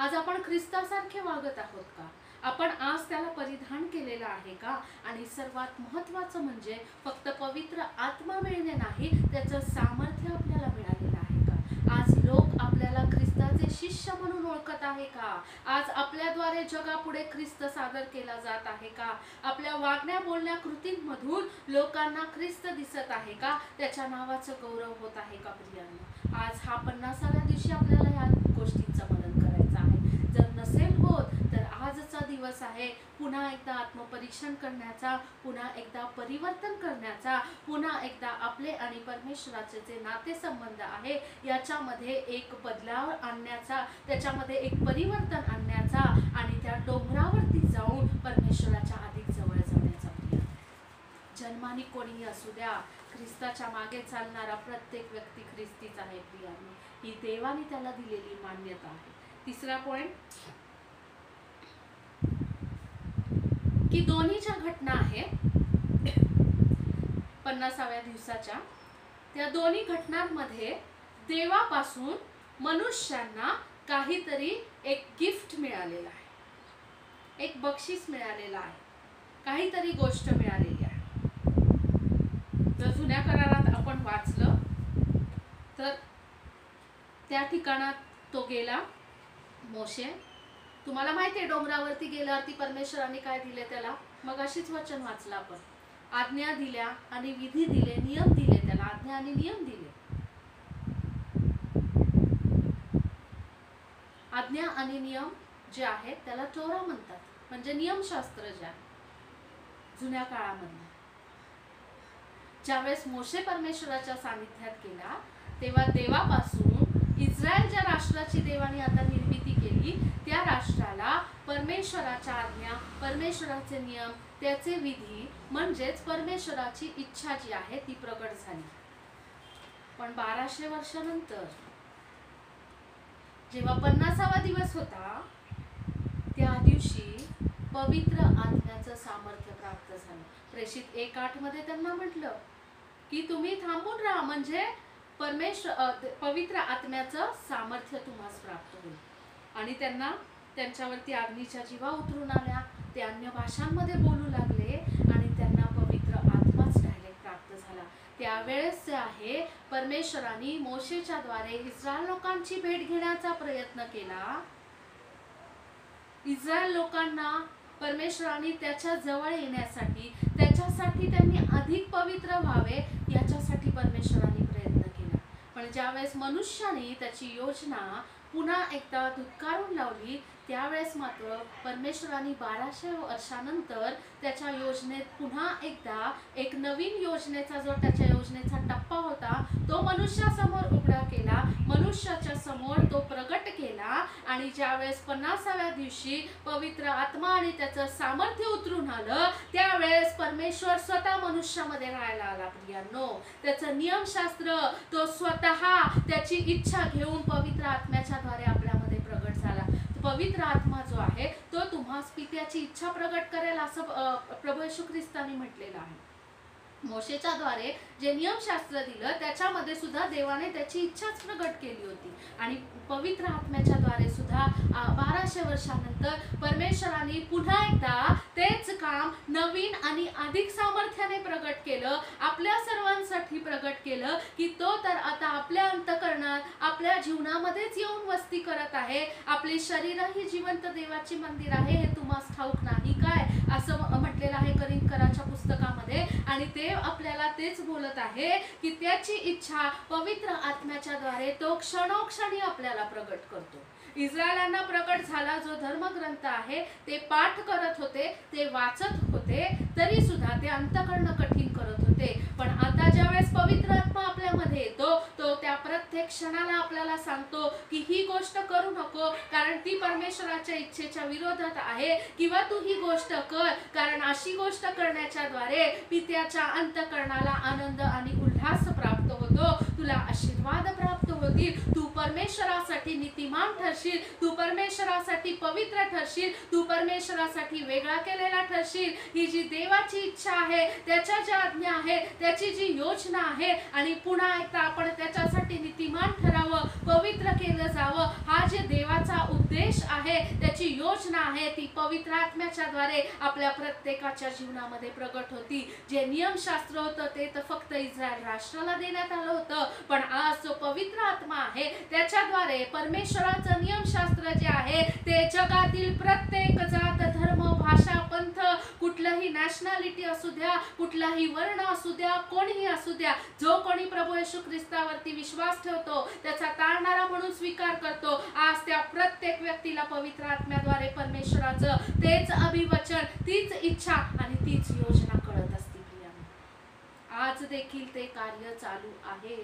आज आपण ख्रिस्तासारखे वागत आहोत का? आपण आज त्याला परिधान केलेलं आहे का? आणि सर्वात महत्त्वाचं म्हणजे फक्त पवित्र आत्मा मिळणे नाही, त्याचं सामर्थ्य आपल्याला मिळालेलं आहे का? आज लोक आपल्याला ख्रिस्ताचे शिष्य म्हणून ओळखत आहे का? आज आपल्याद्वारे जगापुढे ख्रिस्त सादर केला जात आहे का? आपल्या वागण्या बोलण्या कृतींमधून लोकांना ख्रिस्त दिसत आहे का? त्याच्या नावाचं गौरव होत आहे का प्रियांनो? आज हा 50व्या दिवशी आपल्याला ह्या गोष्टींचं मनन करायचं आहे. जर नसेल होत तर आजचा दिवस आहे पुन्हा एकदा आत्मपरीक्षण करण्याचा, पुन्हा एकदा परिवर्तन करण्याचा, पुन्हा एकदा आपले आणि परमेश्वराचे जे नातेसंबंध आहे याच्यामध्ये एक बदलाव आणण्याचा, त्याच्यामध्ये एक परिवर्तन आणण्याचा आणि त्या डोंगरावरती जाऊन परमेश्वराच्या अधिक जवळ जाण्याचा. जन्माने कोणीही असू द्या, ख्रिस्ताच्या मागे चालणारा प्रत्येक व्यक्ती ख्रिस्तीच आहे प्रियांनो. ही देवाने त्याला दिलेली मान्यता आहे. तिसरा पॉइंट की दोन्ही ज्या घटना आहेत 50व्या दिवसाच्या, त्या दोन्ही घटनांमध्ये देवापासून मनुष्यांना काहीतरी एक गिफ्ट मिळालेलं आहे, एक बक्षीस मिळालेलं आहे, काहीतरी गोष्ट मिळालेली आहे. जर जुन्या करारात आपण वाचलं तर त्या ठिकाणात तो गेला मोशे, तुम्हाला माहिती आहे डोंगरावरती गेल्यावरती परमेश्वराने काय दिले त्याला? मग अशीच वचन वाचलं आपण, आज्ञा दिल्या आणि विधी दिले, नियम दिले, त्याला आज्ञा आणि नियम दिले. आज्ञा आणि नियम जे आहेत त्याला टोरा म्हणतात, म्हणजे नियमशास्त्र जे आहे जुन्या काळामधलं. ज्यावेळेस मोशे परमेश्वराच्या सानिध्यात गेला तेव्हा देवापासून इस्रायल ज्या राष्ट्राची देवाने आता निर्मिती केली त्या राष्ट्राला परमेश्वराच्या आज्ञा, परमेश्वराचे नियम, त्याचे विधी म्हणजेच परमेश्वराची इच्छा जी आहे ती प्रगट झाली. पण 1200 वर्षानंतर जेव्हा 50वा दिवस होता त्या दिवशी पवित्र आत्म्याचं सामर्थ्य प्राप्त झालं. प्रेषित 1:8 मध्ये त्यांना म्हटलं की तुम्ही थांबून राहा, म्हणजे पवित्र आत्म्याचं सामर्थ्य तुम्हाला प्राप्त होईल. आणि त्यांच्यावरती अग्नीच्या जीवा उतरून आल्या, ते अन्य भाषांमध्ये बोलू लागले आणि त्यांना पवित्र आत्माच डायरेक्ट प्राप्त झाला. त्यावेळेस जे आहे परमेश्वराने मोशेच्या द्वारे इस्रायल लोकांची भेट घेण्याचा प्रयत्न केला. इस्रायल लोकांना परमेश्वराने त्याच्या जवळ येण्यासाठी, त्याच्यासाठी त्यांनी अधिक पवित्र व्हावे याच्यासाठी परमेश्वराने प्रयत्न केला. पण ज्यावेळेस मनुष्याने त्याची योजना पुन्हा एकदा धुतकारून लावली त्यावेळेस मात्र परमेश्वराने 1200 वर्षानंतर त्याच्या योजनेत पुन्हा एकदा एक नवीन योजनेचा जो त्याच्या योजनेचा टप्पा होता तो मनुष्यासमोर उघडा केला, मनुष्याच्या समोर तो प्रगट केला. आणि ज्यावेळेस 50व्या दिवशी पवित्र आत्मा आणि त्याचं सामर्थ्य उतरून आलं त्यावेळेस परमेश्वर स्वतः मनुष्यामध्ये राहायला आला. प्रियांनो, त्याचं नियमशास्त्र तो स्वतः त्याची इच्छा घेऊन पवित्र आत्म्याच्या द्वारे आपल्यामध्ये प्रगट झाला. पवित्र आत्मा जो आहे तो तुम्हास पित्याची इच्छा प्रगट करेल असं प्रभू येशू ख्रिस्ताने म्हटलेलं आहे. मोशेच्या द्वारे जे नियमशास्त्र दिलं त्याच्यामध्ये सुद्धा देवाने त्याची इच्छाच प्रगट केली होती. आणि पवित्र आत्म्याच्या द्वारे सुद्धा 1200 वर्षानंतर परमेश्वराने पुन्हा एकदा तेच काम नवीन आणि अधिक सामर्थ्याने प्रगट केलं, आपल्या सर्वांसाठी प्रगट केलं की तो तर आता आपल्या अंतःकरणात, आपल्या जीवनामध्येच येऊन वस्ती करत आहे. आपले शरीर ही जिवंत देवाची मंदिर आहे हे तुम्हाला ठाऊक नाही काय, असं म्हटलेलं आहे करिंथकराच्या पुस्तकामध्ये. आणि देव आपल्याला तेच बोलत आहे की त्याची इच्छा पवित्र आत्म्याच्या द्वारे तो क्षणोक्षणी आपल्याला प्रगट करतो. इस्रायलांना प्रगट झाला जो धर्मग्रंथ आहे ते पाठ करत होते, ते वाचत होते, तरी सुद्धा ते अंतःकरण कठीण करत होते. पण आता ज्यावेळेस पवित्र आत्मा आपल्यामध्ये येतो तो त्या प्रत्येक क्षणाला आपल्याला सांगतो की ही गोष्ट करू नको कारण ती परमेश्वराच्या इच्छेच्या विरोधात आहे, किंवा तू ही गोष्ट कर कारण अशी गोष्ट करण्याच्या द्वारे पित्याच्या अंतःकरणाला आनंद आणि उल्हास प्राप्त होतो, तुला आशीर्वाद प्राप्त होतील, तू परमेश्वरासाठी नीतिमान ठरशील, तू परमेश्वरासाठी पवित्र ठरशील, तू परमेश्वरासाठी वेगळा केलेला ठरशील. ही जी देवाची इच्छा आहे, त्याच्या ज्या आज्ञा आहे, त्याची जी योजना आहे, आणि पुन्हा एकदा आपण त्याच्यासाठी नीतिमान ठरावं, पवित्र केलं जावं, हा जे देवाचा उद्देश आहे, त्याची योजना आहे, ती पवित्र आत्म्याच्या द्वारे आपल्या प्रत्येकाच्या जीवनामध्ये प्रगट होती. जे नियमशास्त्र होतं ते तर फक्त इस्रायल राष्ट्राला देण्यात आलं होतं, पण आज जो पवित्र आत्मा आहे त्याच्याद्वारे परमेश्वराचं नियमशास्त्र जे आहे ते जगातील प्रत्येक जात, धर्म, भाषा, पंथ, कुठलंही नॅशनॅलिटी असू द्या, कुठलाही वर्ण असू द्या, कोणीही असू द्या, जो कोणी प्रभू येशू ख्रिस्तावरती विश्वास ठेवतो, त्याचा तारणारा म्हणून स्वीकार करतो, आज त्या प्रत्येक व्यक्तीला पवित्र आत्म्याद्वारे परमेश्वराचं तेच अभिवचन, तीच इच्छा आणि तीच योजना कळत असते. आज देखील ते कार्य चालू आहे.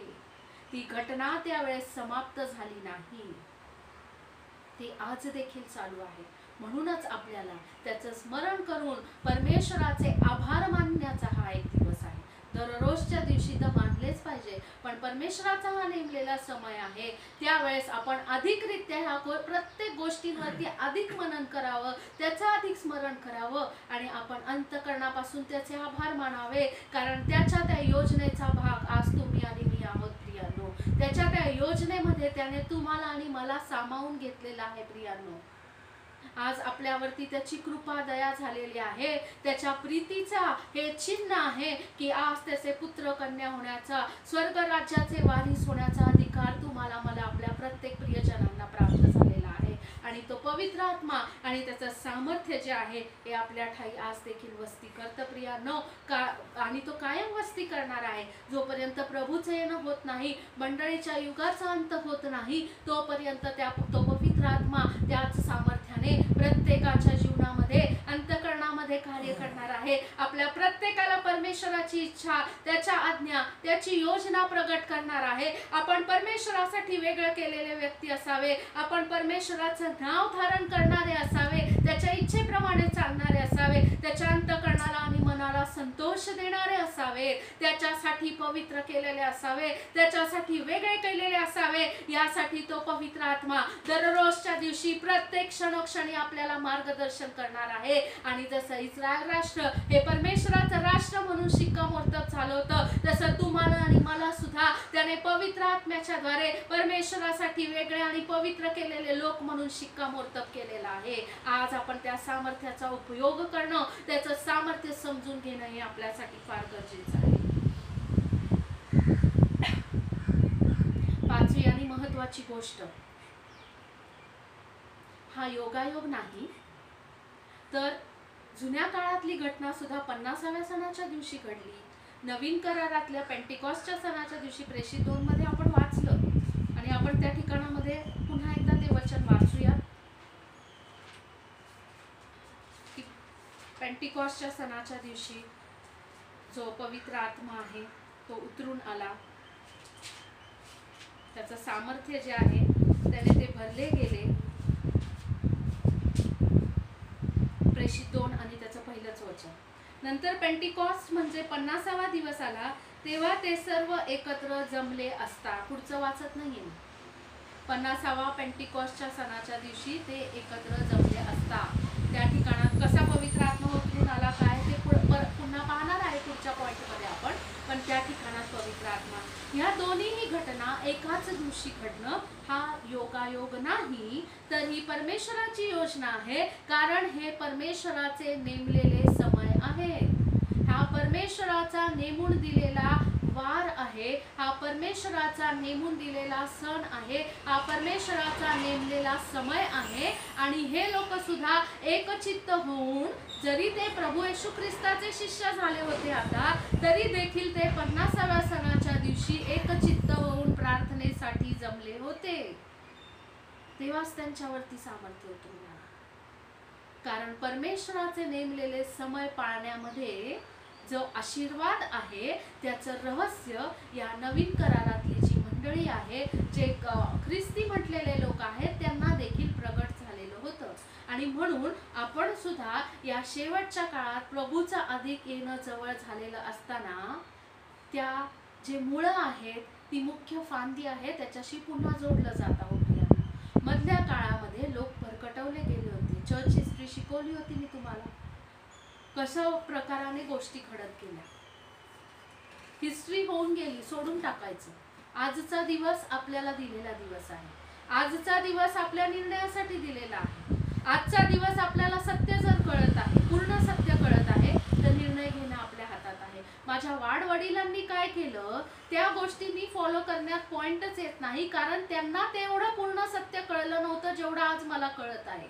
ती घटना त्यावेळेस समाप्त झाली नाही, ती आज देखील चालू आहे. म्हणूनच आपल्याला त्याचं स्मरण करून परमेश्वराचे आभार मानण्याचा हा एक दिवस आहे. दररोजच्या दिवशी तर मानलेच पाहिजे, पण परमेश्वराचा हा नेमलेला समय आहे, त्यावेळेस आपण अधिकरित्या ह्या प्रत्येक गोष्टींवरती अधिक मनन करावं, त्याचं अधिक स्मरण करावं, आणि आपण अंतःकरणापासून त्याचे आभार मानावे, कारण त्याच्या त्या योजनेचा भाग आज तुम्ही आणि मी आहोत प्रियांनो. त्याच्या त्या योजनेमध्ये त्याने तुम्हाला आणि मला सामावून घेतलेला आहे प्रियांनो. आज आपल्यावरती त्याची कृपा दया झालेली आहे, त्याच्या प्रीतीचा हे चिन्ह आहे की आज त्याचे पुत्र कन्या होण्याचा, स्वर्ग राज्याचे वारीस होण्याचा अधिकार तुम्हाला मला आपल्या प्रत्येक प्रियजनांना प्राप्त झालेला आहे. आणि तो पवित्र आत्मा आणि त्याचं सामर्थ्य जे आहे हे आपल्या ठाई आज देखील वस्ती करतं प्रियांनो. आणि तो कायम वस्ती करणार आहे. जोपर्यंत प्रभूचं येणं होत नाही, मंडळीच्या युगाचा अंत होत नाही, तोपर्यंत तो पवित्र आत्मा त्याच सामर्थ्याने प्रत्येकाच्या जीवनामध्ये, अंतःकरणामध्ये कार्य करणार आहे. आपल्या प्रत्येकाला परमेश्वराची इच्छा, त्याच्या आज्ञा, त्याची योजना प्रगट करणार आहे. आपण परमेश्वरासाठी वेगळे केलेले व्यक्ती असावे, आपण परमेश्वराचं नाव धारण करणारे असावे, त्याच्या इच्छेप्रमाणे चालणारे असावे, त्याच्या अंतःकरणाला आणि मनाला संतोष देणारे असावे, त्याच्यासाठी पवित्र केलेले असावे, त्याच्यासाठी वेगळे केलेले असावे. यासाठी तो पवित्र आत्मा दररोजच्या दिवशी प्रत्येक क्षणोक्षणी आपल्याला मार्गदर्शन करणार आहे. आणि जसं इस्रायल राष्ट्र हे परमेश्वराचं राष्ट्र म्हणून शिक्कामोर्तब झालं होतं, तसं तुम्हाला आणि मला सुद्धा त्याने पवित्र आत्म्याच्या द्वारे परमेश्वरासाठी वेगळे आणि पवित्र केलेले लोक म्हणून शिक्कामोर्तब केलेला आहे. आज आपण त्या सामर्थ्याचा उपयोग करणं, त्याचं सामर्थ्य समजून घेणं हे आपल्यासाठी फार गरजेचं आहे. पाचवी आणि महत्वाची गोष्ट, हा योगायोग नाही, तर जुन्या काळातली घटना सुद्धा 50व्या सणाच्या दिवशी घडली. नवीन करारातल्या पेंटिकॉस्टच्या सणाच्या दिवशी प्रेषित 2 मध्ये आपण वाचलं, आणि आपण त्या ठिकाणामध्ये पुन्हा एकदा ते वचन वाचूया. पेंटिकॉस्टच्या सणाच्या दिवशी जो पवित्र आत्मा आहे तो उतरून आला, त्याचं सामर्थ्य जे आहे त्याने ते भरले गेले. प्रेषित 2 आणि त्याचं पहिलंच वचन. नंतर पेंटिकॉस्ट म्हणजे 50वा दिवस आला, तेव्हा ते सर्व एकत्र जमले असता. पुढचं वाचत नाहीये. 50वा पेंटिकॉस्टच्या सणाच्या दिवशी ते एकत्र जमले असता. त्या ठिकाणात कसा पवित्र आत्मा उतरून आला काय ते पुन्हा पाहणार आहे पुढच्या पॉइंटमध्ये आपण. पण त्या ठिकाणात पवित्र आत्मा, ह्या दोन्हीही घटना एकाच दिवशी घडणं हा योगायोग नाही, तर ही परमेश्वराची योजना आहे. कारण हे परमेश्वराचे नेमलेले समय आहे, हा परमेश्वराचा नेमून दिलेला वार आहे, हा परमेश्वराचा नेमून दिलेला सण आहे, हा परमेश्वराचा नेमलेला समय आहे. आणि हे लोक सुद्धा एकचित्त होऊन, जरी ते प्रभू येशू ख्रिस्ताचे शिष्य झाले होते आता, तरी देखील ते 50व्या सणाच्या दिवशी एकचित्त होऊन प्रार्थनेसाठी जमले होते. तेव्हाच त्यांच्यावरती सामर्थ्य उतरून आलं. कारण परमेश्वराचे नेमलेले समय पाळण्यामध्ये जो आशीर्वाद आहे त्याचं रहस्य या नवीन करारातली जी मंडळी आहे, जे ख्रिस्ती म्हटलेले लोक आहेत, त्यांना देखील प्रगट झालेलं होतं. आणि म्हणून आपण सुद्धा या शेवटच्या काळात प्रभूचा अधिक येणं जवळ झालेलं असताना त्या जे मुळं आहेत, ती मुख्य फांदी आहे, त्याच्याशी पुन्हा जोडलं जात आहोत. मधल्या काळामध्ये लोक भरकटवले गेले होते. चर्च हिस्ट्री शिकवली होती मी तुम्हाला, कशा प्रकाराने गोष्टी घडत गेल्या. हिस्ट्री होऊन गेली, सोडून टाकायचं. आजचा दिवस आपल्याला दिलेला दिवस आहे. आजचा दिवस आपल्या निर्णयासाठी दिलेला आहे. आजचा दिवस आपल्याला सत्य जर कळत आहे, पूर्ण सत्य कळत आहे, तर निर्णय घेणं आपल्या हातात आहे. माझ्या वाडवडिलांनी काय केलं, त्या गोष्टी मी फॉलो करण्यात पॉइंटच येत नाही, कारण त्यांना तेवढं पूर्ण सत्य कळलं नव्हतं जेवढं आज मला कळत आहे.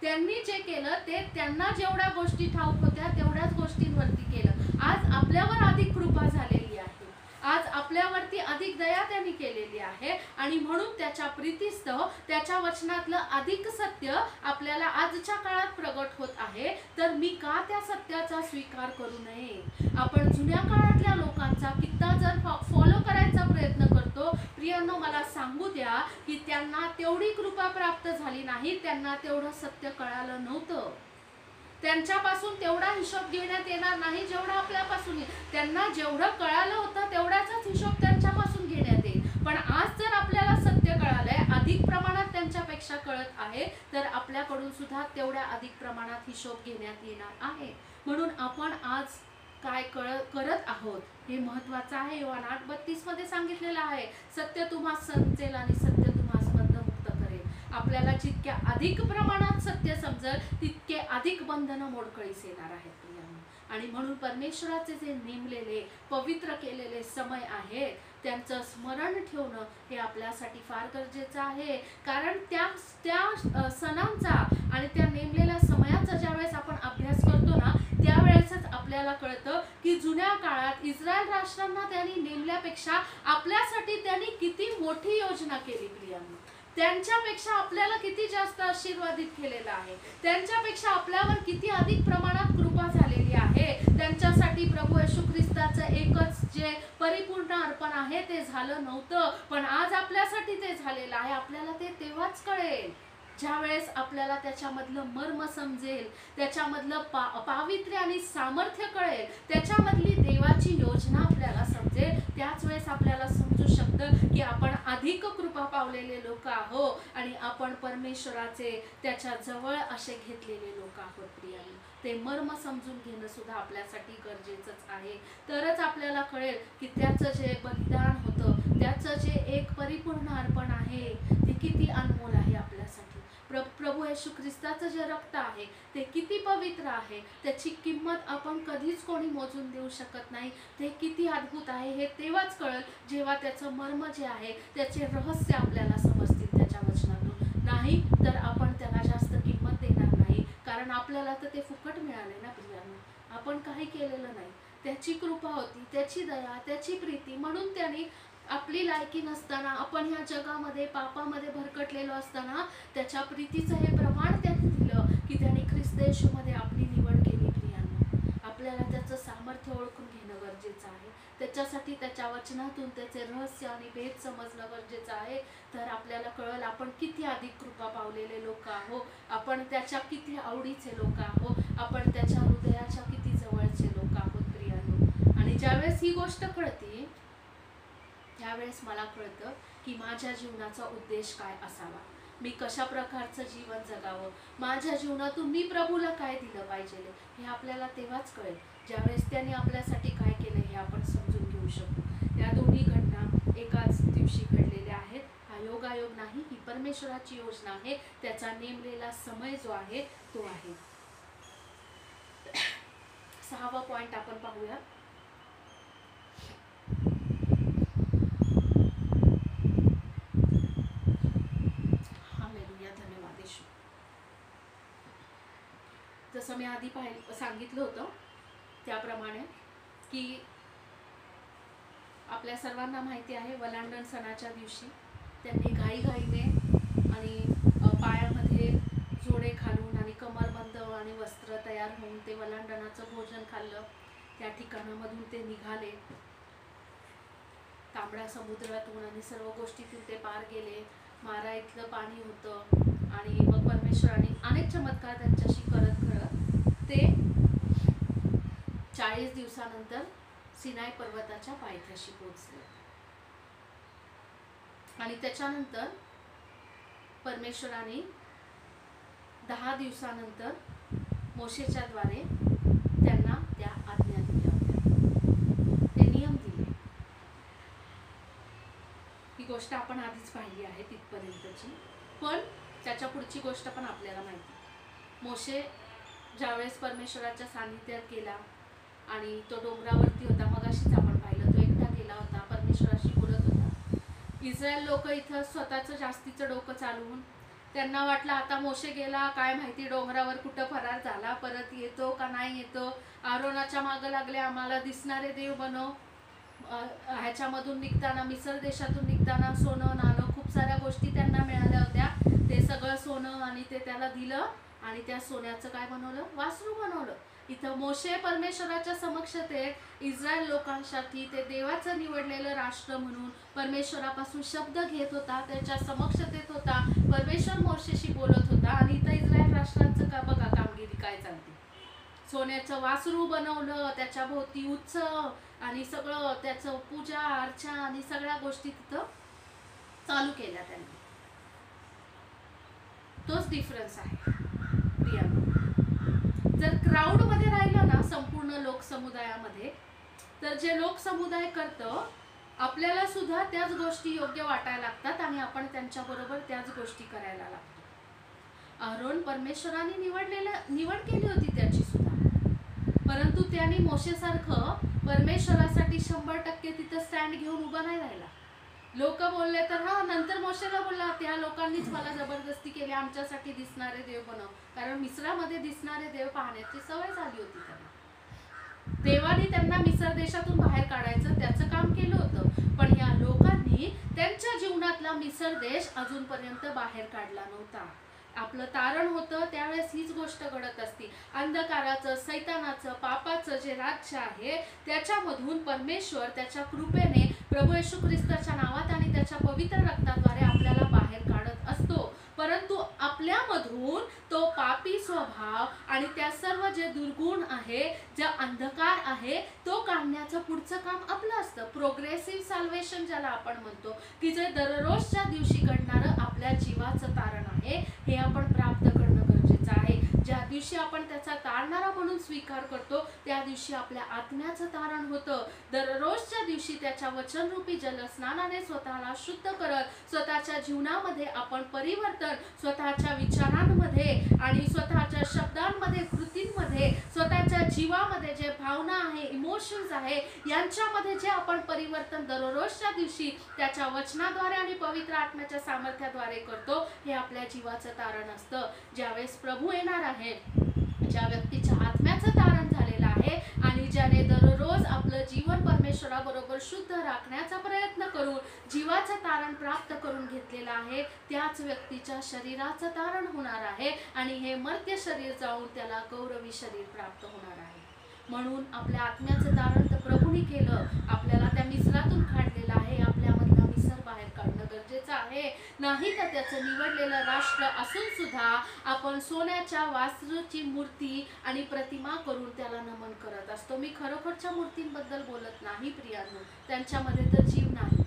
त्यांनी जे केलं ते त्यांना जेवढ्या गोष्टी ठाऊक होत्या तेवढ्याच गोष्टींवरती केलं. आज आपल्यावर अधिक कृपा झालेली आहे, आज आपल्यावरती अधिक दया त्यांनी केलेली आहे, आणि म्हणून त्याच्या प्रीतीस्तव त्याच्या वचनातलं अधिक सत्य आपल्याला आजच्या काळात प्रगट होत आहे. तर मी का त्या सत्याचा स्वीकार करू नये? आपण जुन्या काळातल्या लोकांचा कित्ता जर फॉलो करायचा प्रयत्न करतो, प्रियांनो मला सांगू द्या की त्यांना तेवढी कृपा प्राप्त झाली नाही, त्यांना तेवढं सत्य कळालं नव्हतं. त्यांच्यापासून तेवढा हिशोब घेण्यात येणार नाही जेवढा आपल्यापासून. त्यांना जेवढं कळालं होतं तेवढाच हिशोब त्यांच्यापासून घेण्यात येईल. पण आज जर आपल्याला सत्य कळालंय, अधिक प्रमाणात त्यांच्यापेक्षा कळत आहे, तर आपल्याकडून सुद्धा तेवढ्या अधिक प्रमाणात हिशोब घेण्यात येणार आहे. म्हणून आपण आज काय करत आहोत हे महत्वाचं आहे. योहान 8:32 मध्ये सांगितलेलं आहे, सत्य तुम्हास समजेल आणि सत्य तुम्हास बंधमुक्त करेल. आपल्याला जितक्या अधिक प्रमाणात सत्य समजेल तितके अधिक बंधनं मोडकळीस येणार आहेत. आणि म्हणून परमेश्वराचे जे नेमलेले पवित्र केलेले समय आहेत त्यांचं स्मरण ठेवणं हे आपल्यासाठी फार गरजेचं आहे. कारण त्या सणांचा आणि त्या नेमलेल्या समयाचा ज्यावेळेस आपण अभ्यास करतो ना, त्यावेळेसच आपल्याला कळतं की जुन्या काळात इस्रायल राष्ट्रांना त्यांनी नेमल्यापेक्षा आपल्यासाठी त्यांनी किती मोठी योजना केली. प्रियांनो, त्यांच्यापेक्षा आपल्याला किती जास्त आशीर्वादित केलेलं आहे, त्यांच्यापेक्षा आपल्यावर किती अधिक प्रमाणात कृपा झालेली आहे. त्यांच्यासाठी प्रभू येशू ख्रिस्ताचं एकच जे परिपूर्ण अर्पण आहे ते झालं नव्हतं, पण आज आपल्यासाठी ते झालेलं आहे. आपल्याला ते तेव्हाच कळेल ज्यावेळेस आपल्याला त्याच्यामधलं मर्म समजेल, त्याच्यामधलं पावित्र्य आणि सामर्थ्य कळेल, त्याच्यामधली देवाची योजना आपल्याला समजेल. त्याच वेळेस आपल्याला समजू शकतं की आपण अधिक कृपा पावलेले लोक आहोत आणि आपण परमेश्वराचे त्याच्या जवळ असे घेतलेले लोक आहोत. प्रियांनो, ते मर्म समजून घेणं सुद्धा आपल्यासाठी गरजेचंच आहे. तरच आपल्याला कळेल की त्याचं जे बलिदान होतं, त्याचं जे एक परिपूर्ण अर्पण आहे ते किती अनमोल आहे आपल्यासाठी. प्रभू येशू ख्रिस्ताचं जे रक्त आहे ते किती पवित्र आहे, त्याची किंमत आपण कधीच कोणी मोजून देऊ शकत नाही. ते किती अद्भुत आहे हे तेव्हाच कळेल जेव्हा त्याचं मर्म जे आहे, त्याचे रहस्य आपल्याला समजतील त्याच्या वचनातून. नाही तर आपण त्याला जास्त किंमत देणार नाही, कारण आपल्याला तर ते फुकट मिळाले ना प्रियांनो. आपण काही केलेलं नाही, त्याची कृपा होती, त्याची दया, त्याची प्रीती. म्हणून त्यांनी आपली लायकी नसताना, आपण ह्या जगामध्ये पापामध्ये भरकटलेलो असताना त्याच्या प्रीतीचं हे प्रमाण त्यांनी दिलं की त्यांनी ख्रिस्त येशूमध्ये आपली निवड केली. प्रियांनो, आपल्याला त्याचं सामर्थ्य ओळखून घेणं गरजेचं आहे. त्याच्यासाठी त्याच्या वचनातून त्याचे रहस्य आणि भेद समजणं गरजेचं आहे. तर आपल्याला कळेल आपण किती अधिक कृपा पावलेले लोक आहोत, आपण त्याच्या किती आवडीचे लोक आहोत, आपण त्याच्या हृदयाच्या किती जवळचे लोक आहोत. प्रियांनो, आणि ज्यावेळेस ही गोष्ट कळते त्यावेळेस मला कळतं की माझ्या जीवनाचा उद्देश काय असावा, मी कशा प्रकारचं जीवन जगावं, माझ्या जीवनातून मी प्रभूला काय दिलं पाहिजे हे आपल्याला तेव्हाच कळेल ज्यावेळेस त्याने आपल्यासाठी काय केलं हे आपण समजून घेऊ शकतो. या दोन्ही घटना एकाच दिवशी घडलेल्या आहेत. हा योगायोग नाही, ही परमेश्वराची योजना आहे. त्याचा नेमलेला समय जो आहे तो आहे. 6वा पॉइंट आपण पाहूया. जसं मी आधी सांगितलं होतं त्याप्रमाणे की आपल्या सर्वांना माहिती आहे, वलांडण सणाच्या दिवशी त्यांनी घाईघाईने आणि पायामध्ये जोडे घालून आणि कमरबंद आणि वस्त्र तयार होऊन ते वलांडणाचं भोजन खाल्लं. त्या ठिकाणामधून ते निघाले तांबड्या समुद्रातून आणि सर्व गोष्टीतून ते पार गेले. मारा इथलं पाणी होतं आणि मग परमेश्वराने अनेक चमत्कार त्यांच्याशी करत ते 40 दिवसानंतर सिनाई पर्वताच्या पायथ्याशी पोहोचले. आणि त्याच्यानंतर परमेश्वराने 10 दिवसानंतर मोशेच्या द्वारे त्यांना त्या आज्ञा दिल्या होत्या, ते नियम दिले. ही गोष्ट आपण आधीच पाहिली आहे तिथपर्यंतची, पण त्याच्या पुढची गोष्ट पण आपल्याला माहिती. मोशे ज्यावेळेस परमेश्वराच्या सानिध्यात गेला आणि तो डोंगरावरती होता, मगाशीच आपण पाहिलं, तो एकटा गेला होता, परमेश्वराशी बोलत होता. इस्रायल लोक इथं स्वतःचं जास्तीचं डोकं चालवून त्यांना वाटलं आता मोशे गेला, काय माहिती डोंगरावर कुठं फरार झाला, परत येतो का नाही येतो. आरोनाच्या मागं लागले, आम्हाला दिसणारे देव बनव. ह्याच्यामधून निघताना, मिसर देशातून निघताना सोनं नाणं खूप साऱ्या गोष्टी त्यांना मिळाल्या होत्या. ते सगळं सोनं आणि ते त्याला दिलं आणि त्या सोन्याचं काय बनवलं, वासरू बनवलं. इथं मोशे परमेश्वराच्या समक्षतेत इस्रायल लोकांसाठी ते देवाचं निवडलेलं राष्ट्र म्हणून परमेश्वरापासून शब्द घेत होता, त्याच्या समक्षतेत होता, परमेश्वर मोशेशी बोलत होता. आणि इथं इस्रायल राष्ट्रांचं का बघा कामगिरी काय चालते. सोन्याचं वासरू बनवलं, त्याच्या भोवती उत्सव आणि सगळं त्याचं पूजा अर्चा आणि सगळ्या गोष्टी तिथं चालू केल्या त्यांनी. तोच डिफरन्स आहे. जर क्राऊड मध्ये राहिलं ना संपूर्ण लोकसमुदायामध्ये, तर जे लोकसमुदाय करतं आपल्याला सुद्धा त्याच गोष्टी योग्य वाटायला लागतात आणि आपण त्यांच्या बरोबर त्याच गोष्टी करायला लागतो. आरोन परमेश्वराने निवड केली होती त्याची सुद्धा, परंतु त्याने मोशेसारखं परमेश्वरासाठी 100% तिथं स्टँड घेऊन उभा नाही राहिला. लोक बोलले तर हा, नंतर मोशेला बोलला त्या लोकांनीच मला जबरदस्ती केली, आमच्यासाठी दिसणारे देव बनव. कारण मिस्रामध्ये दिसणारे देव पाहण्याची सवय झाली होती त्यांना. देवाने त्यांना मिसर देशातून बाहेर काढायचं त्याचं काम केलं होतं, पण या लोकांनी त्यांच्या जीवनातला मिसर देश अजूनपर्यंत बाहेर काढला नव्हता. आपलं तारण होतं त्यावेळेस हीच गोष्ट घडत असती. अंधकाराचं, सैतानाचं, पापाचं जे राज्य आहे त्याच्यामधून परमेश्वर त्याच्या कृपेने प्रभू येशू ख्रिस्ताच्या नावात आणि त्याच्या पवित्र रक्ताद्वारे आपल्याला बाहेर काढत असतो. परंतु आपल्यामधून तो पापी स्वभाव आणि त्या सर्व जे दुर्गुण आहे, जे अंधकार आहे, तो काढण्याचं पुढचं काम आपलं असतं. प्रोग्रेसिव्ह साल्वेशन ज्याला आपण म्हणतो, की जे दररोजच्या दिवशी घडणारं आपल्या जीवाचं तारण आहे, हे आपण प्राप्त करणं गरजेचं आहे. ज्या दिवशी आपण त्याचा तारणारा म्हणून स्वीकार करतो त्या दिवशी आपल्या आत्म्याचं तारण होतं. दररोजच्या दिवशी त्याच्या वचनरूपी जलस्नानाने स्वतःला शुद्ध करत स्वतःच्या जीवनामध्ये आपण परिवर्तन, स्वतःच्या विचारांमध्ये आणि स्वतःच्या शब्दांमध्ये, कृतींमध्ये, स्वतःच्या जीवामध्ये जे भावना आहे, इमोशन्स आहे, यांच्यामध्ये जे आपण परिवर्तन दररोजच्या दिवशी त्याच्या वचनाद्वारे आणि पवित्र आत्म्याच्या सामर्थ्याद्वारे करतो, हे आपल्या जीवाचं तारण असतं. ज्यावेळेस प्रभू येणार आहे, ज्या व्यक्तीच्या आत्म्याचं तारण झालेलं आहे आणि ज्याने दररोज आपलं जीवन परमेश्वराबरोबर शुद्ध राखण्याचा प्रयत्न करून जीवाचं तारण प्राप्त करून घेतलेलं आहे, त्याच व्यक्तीच्या शरीराचं तारण होणार आहे आणि हे मर्त्य शरीर जाऊन त्याला गौरवी शरीर प्राप्त होणार आहे. म्हणून आपल्या आत्म्याचं तारण तर प्रभूने केलं, आपल्याला त्या मिसरातून काढलेलं आहे, आपल्यामधला मिसर बाहेर काढणं गरजेचं आहे. नाही तर त्याचं निवडलेलं राष्ट्र असून सुद्धा आपण सोन्याच्या वासरूची मूर्ती आणि प्रतिमा करून त्याला नमन करत असतो. मी खरोखरच्या मूर्तींबद्दल बोलत नाही प्रियांनो, त्यांच्यामध्ये तर जीव नाही.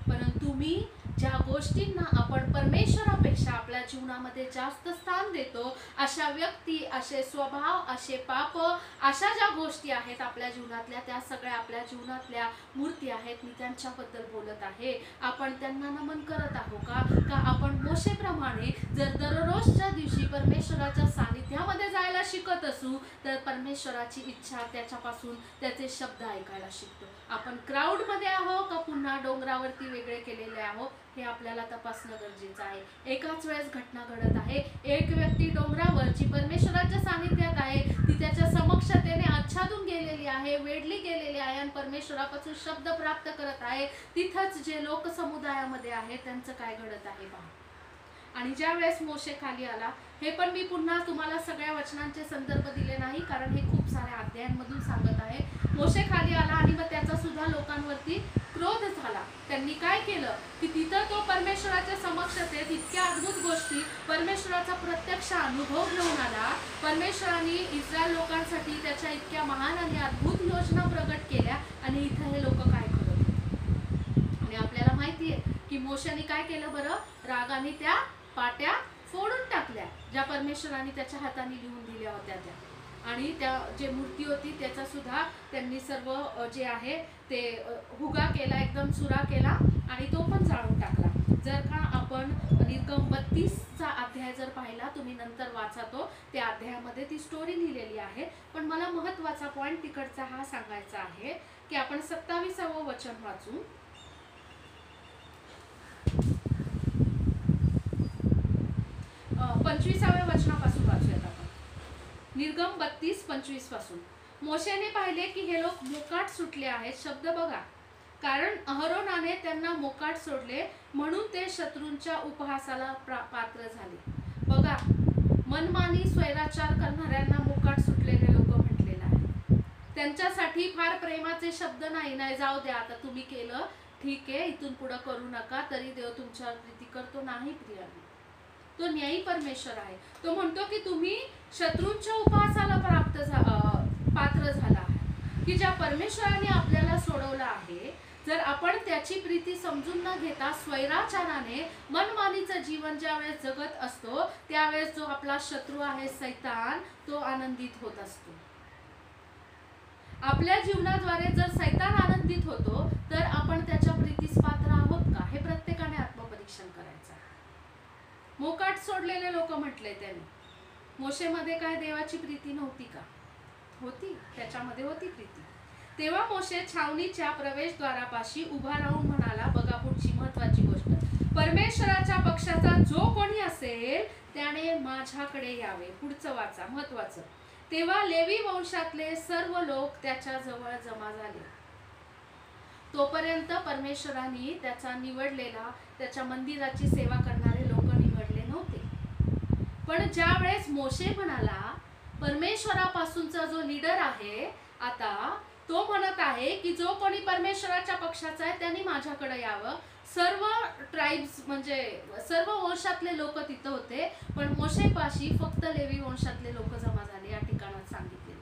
परंतु मी ज्या गोष्टींना आपण परमेश्वरापेक्षा आपल्या जीवनामध्ये जास्त स्थान देतो, अशा व्यक्ती, असे स्वभाव, असे पाप, अशा ज्या गोष्टी आहेत आपल्या जीवनातल्या, त्या सगळ्या आपल्या जीवनातल्या मूर्ती आहेत. मी त्यांच्याबद्दल बोलत आहे. आपण त्यांना नमन करत आहोत का आपण मोशेप्रमाणे जर दररोजच्या दिवशी परमेश्वराच्या सानिध्यामध्ये जायला शिकत असू, तर परमेश्वराची इच्छा त्याच्यापासून त्याचे शब्द ऐकायला शिकतो. आपण क्राऊड मध्ये आहो का पुन्हा डोंगरावरती वेगळे केलेले आहो, हे आपल्याला तपासणं गरजेचं आहे. एकाच वेळेस घटना घडत आहे. एक व्यक्ती डोंगरावर जी परमेश्वराच्या सानिध्यात आहे, ती त्याच्या समक्षतेने आच्छादून गेलेली आहे, वेढली गेलेली आहे आणि परमेश्वरापासून शब्द प्राप्त करत आहे. तिथंच जे लोक समुदायामध्ये आहे त्यांचं काय घडत आहे पहा. आणि ज्या वेळेस मोशे खाली आला, हे पण मी पुन्हा तुम्हाला सगळ्या वचनांचे संदर्भ दिले नाही, कारण हे खूप साऱ्या अध्यायांमधून सांगत आहे. मोशे खाली आला आणि मग त्याचा सुद्धा लोकांवरती क्रोध झाला. गोष्टी, इतक्या अद्भुत गोष्टी, परमेश्वराचा प्रत्यक्ष अनुभव घेऊन आला. परमेश्वराने इस्रायल लोकांसाठी त्याच्या इतक्या महान आणि अद्भुत योजना प्रगट केल्या आणि इथं हे लोक काय करत होते. आणि आपल्याला माहिती आहे की मोशेने काय केलं बरं, रागाने त्या पाट्या फोडून टाकल्या ज्या परमेश्वराने त्याच्या हाताने लिहून दिल्या होत्या त्या. आणि त्या जे मूर्ती होती त्याचा सुद्धा त्यांनी सर्व जे आहे ते हुगा केला, एकदम चुरा केला आणि तो पण जाळून टाकला. जर का आपण निर्गम 32चा अध्याय जर पाहिला, तुम्ही नंतर वाचा तो, त्या अध्यायामध्ये ती स्टोरी लिहिलेली आहे. पण मला महत्त्वाचा पॉइंट तिकडचा हा सांगायचा आहे की आपण 27वं वचन वाचू. 25व्या वचनापासून वाचूयात आपण. निर्गम 32:25 पासून. मोशेने पाहिले की हे लोक मोकाट सुटले आहेत. शब्द बघा, कारण अहरोनाने त्यांना मोकाट सोडले म्हणून ते शत्रूंच्या उपहासाला पात्र झाले. बघा, मनमानी स्वैराचार करणाऱ्यांना मोकाट सुटलेले लोक म्हटलेलं आहे. त्यांच्यासाठी फार प्रेमाचे शब्द नाही जाऊ द्या, आता तुम्ही केलं ठीक आहे, इथून पुढे करू नका, तरी देव तुमच्यावर प्रीती करतो. नाही प्रियाने, तो न्यायी परमेश्वर आहे. तो म्हणतो की तुम्ही शत्रूंच्या उपहासाला पात्र झाला आहे. की ज्या परमेश्वराने आपल्याला सोडवलं आहे, जर आपण त्याची प्रीती समजून न घेता स्वैराचाराने मनमानीचं जीवन ज्यावेळेस जगत असतो, त्यावेळेस जो आपला शत्रू आहे सैतान, तो आनंदित होत असतो. आपल्या जीवनाद्वारे जर सैतान आनंदित होतो तर आपण त्याच्या प्रीतीस पात्र आहोत का, हे प्रत्येकाने आत्मपरीक्षण करायचं आहे. मोकाट सोडलेले लोक म्हटले त्यांनी. मोशेमध्ये काय देवाची प्रीती नव्हती का? होती, त्याच्यामध्ये होती प्रीती. तेव्हा मोशे छावणीच्या प्रवेशद्वारापाशी उभा राहून म्हणाला, बघा पुढची महत्वाची गोष्ट, परमेश्वराच्या पक्षाचा जो कोणी असेल त्याने माझ्याकडे यावे. पुढचं वाचा, महत्वाचं. तेव्हा लेवी वंशातले सर्व लोक त्याच्या जवळ जमा झाले. तोपर्यंत परमेश्वराने त्याचा निवडलेला, त्याच्या मंदिराची सेवा करणारे लोक निवडले नव्हते. पण ज्या वेळेस मोशे म्हणाला, परमेश्वरापासूनचा जो लीडर आहे आता, तो म्हणत आहे की जो कोणी परमेश्वराच्या पक्षाचा आहे त्यांनी माझ्याकडे यावं. सर्व ट्राइब्स म्हणजे सर्व वंशातले लोक तिथं होते, पण मोशेपाशी फक्त लेवी वंशातले लोक जमा झाले. या ठिकाणात सांगितले,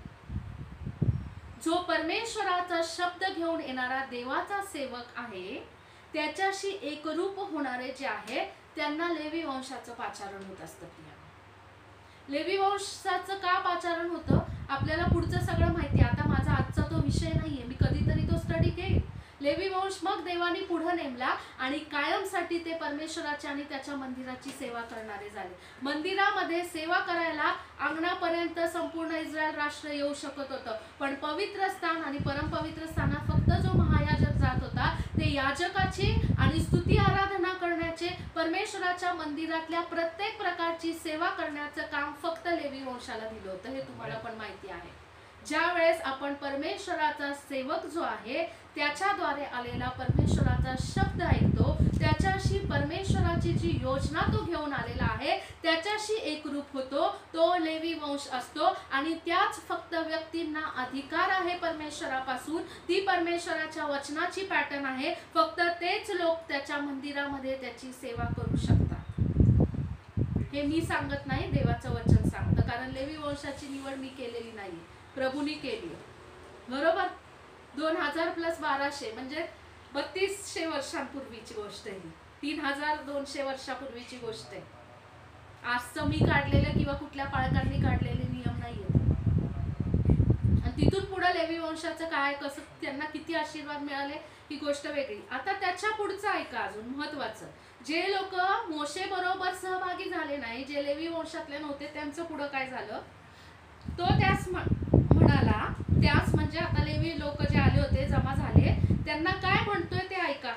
जो परमेश्वराचा शब्द घेऊन येणारा देवाचा सेवक आहे, त्याच्याशी एकरूप होणारे जे आहे त्यांना लेवी वंशाचं पाचारण होत असतं. लेवी वंशाचं का पाचारण होतं आपल्याला पुढचं सगळं माहिती आहे. आता माझा आजचा तो विषय नाहीये, मी कधीतरी तो स्टडी घेईन. लेवी वंश मग देवाने पुढे नेमला आणि कायमसाठी ते परमेश्वराच्या आणि त्याच्या मंदिराची सेवा करणारे झाले. मंदिरामध्ये सेवा करायला अंगणापर्यंत संपूर्ण इस्रायल राष्ट्र येऊ शकत होतं, पण पवित्र स्थान आणि परमपवित्र स्थानात फक्त जो महायाजक जात होता, ते याजकाची आणि स्तुती आराधना करण्याचे, परमेश्वराच्या मंदिरातल्या प्रत्येक प्रकारची सेवा करण्याचं काम फक्त लेवी वंशाला दिलं होतं. हे तुम्हाला पण माहिती आहे. ज्या वेळेस आपण परमेश्वराचा सेवक जो आहे त्याच्याद्वारे आलेला परमेश्वराचा शब्द ऐकतो, त्याच्याशी परमेश्वराची जी योजना तो घेऊन आलेला आहे त्याच्याशी एकरूप होतो, तो लेवी वंश असतो. आणि त्याच फक्त व्यक्तींना अधिकार आहे परमेश्वरापासून, ती परमेश्वराच्या वचनाची पॅटर्न आहे. फक्त तेच लोक त्याच्या मंदिरामध्ये त्याची सेवा करू शकतात. हे मी सांगत नाही, देवाचं वचन सांगतं. कारण लेवी वंशाची निवड मी केलेली नाही, प्रभूने केली. बरोबर, 2000 + 1200 म्हणजे 3200 वर्षांपूर्वीची गोष्ट आहे. 3200 वर्षापूर्वीची गोष्ट आहे. आजचं मी काढलेलं किंवा कुठल्या पालकांनी काढलेले नियम नाही आहेत. आणि तिथून पुढे लेवी वंशाचं काय, कसं, त्यांना किती आशीर्वाद मिळाले ही गोष्ट वेगळी. आता त्याच्या पुढचं ऐका, अजून महत्वाचं, जे लोक मोशे बरोबर सहभागी झाले नाही, जे लेवी वंशातले नव्हते, त्यांचं पुढं काय झालं, तो त्यास म्हणाला, त्यास म्हणजे आता लेवी लोक जे आले होते जमा झाले, त्यांना काय म्हणतोय ते ऐका.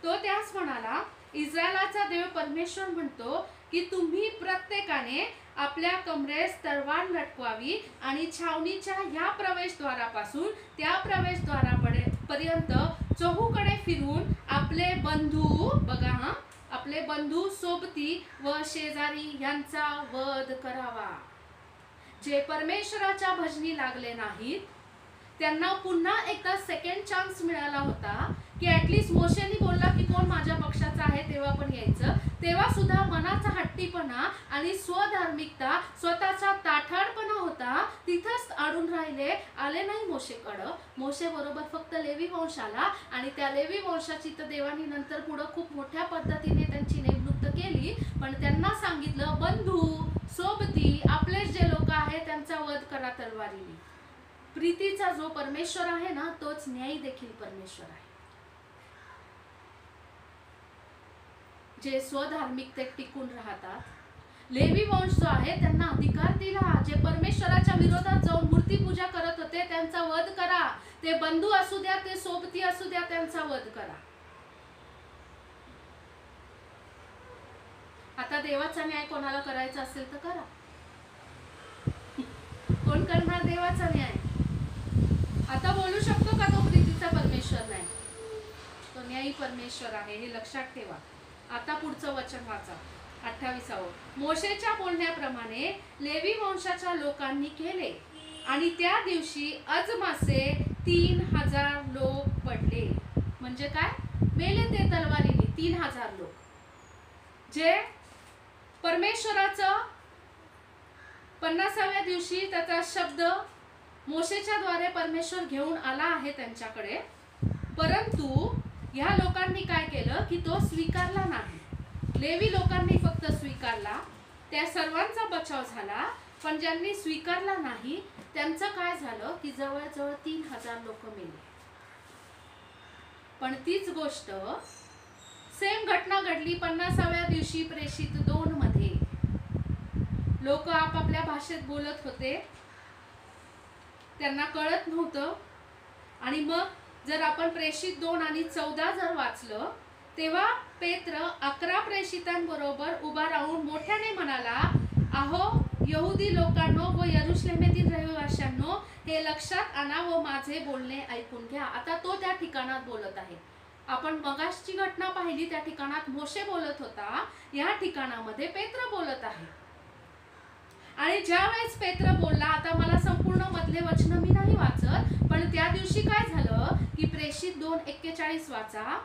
तो त्यास म्हणाला, इस्रायलाचा देव परमेश्वर म्हणतो की तुम्ही प्रत्येकाने आपल्या कमरेस तलवार लटकवावी आणि छावणीच्या ह्या प्रवेशद्वारापासून त्या प्रवेशद्वारापर्यंत चहूकडे फिरून आपले बंधू, बघा आपले बंधू, सोबती व शेजारी यांचा वध करावा. जे परमेश्वराच्या भजनी लागले नाहीत त्यांना पुन्हा एकदा सेकंड चान्स मिळाला होता की ऍटलीस्ट मोशेनी बोलला की कोण माझ्या पक्षाचा आहे तेव्हा पण यायचं. तेव्हा सुद्धा मनाचा हट्टीपणा आणि स्वधार्मिकता, स्वतःचा ताठारपणा होता, तिथंच अडून आले नाही मोशेकडं. मोशे बरोबर फक्त लेवी वंश आला आणि त्या लेवी वंशाची तर देवानी नंतर पुढं खूप मोठ्या पद्धतीने त्यांची नेमणूक केली. पण त्यांना सांगितलं, बंधू सोबती आपले जे लोक आहेत त्यांचा वध करा तलवारीने. प्रीतीचा जो परमेश्वर आहे ना, तोच न्यायी देखील परमेश्वर आहे. जे स्वधार्मिकतेत टिकून राहतात, लेवी वंश जो आहे त्यांना अधिकार दिला, जे परमेश्वराच्या विरोधात जाऊन मूर्तीपूजा करत होते त्यांचा वध करा. ते बंधू असू द्या, ते सोबती असू द्या, त्यांचा वध करा. आता देवाचा न्याय कोणाला करायचा असेल तर करा. कोण करणार देवाचा न्याय? आता बोलू शकतो का तो प्रीतीचा परमेश्वर नाही? तो न्यायी परमेश्वर आहे, हे लक्षात ठेवा. आता पुढचं वचन वाचा, 28. मोशेच्या बोलण्याप्रमाणे लेवी वंशाच्या लोकांनी केले आणि त्या दिवशी अजमासे 3000 लोक पडले. म्हणजे काय? मेले ते तलवारीने 3000 लोक. जे परमेश्वराचं 50व्या दिवशी त्याचा शब्द मोशेच्या द्वारे परमेश्वर घेऊन आला आहे त्यांच्याकडे, परंतु ह्या लोकांनी काय केलं की तो स्वीकारला नाही. लेवी लोकांनी फक्त स्वीकारला, त्या सर्वांचा बचाव झाला. पण ज्यांनी स्वीकारला नाही त्यांचं काय झालं की जवळजवळ 3000 लोक मेले. पण तीच गोष्ट सेम घटना घडली 50व्या दिवशी प्रेषित 2 मध्ये. लोक आपापल्या भाषेत बोलत होते, त्यांना कळत नव्हतं. आणि मग जर आपण प्रेषित 2 आणि 14 जर वाचलं, तेव्हा पेत्र 11 प्रेषितांबरोबर उभा राहून मोठ्याने म्हणाला, अहो यहुदी लोकांनो व यरुशलेमेतील रहिवाशांनो, हे लक्षात आणा व माझे बोलणे ऐकून घ्या. आता तो त्या ठिकाणात बोलत आहे. आपण मगाशची घटना पाहिली, त्या ठिकाणात मोशे बोलत होता, या ठिकाणामध्ये पेत्र बोलत आहे. आणि ज्या वेळेस पेत्र बोलला, आता मला संपूर्ण मधले वचन मी नाही वाचत, पण त्या दिवशी काय झालं की प्रेषित 2:41 वाचा.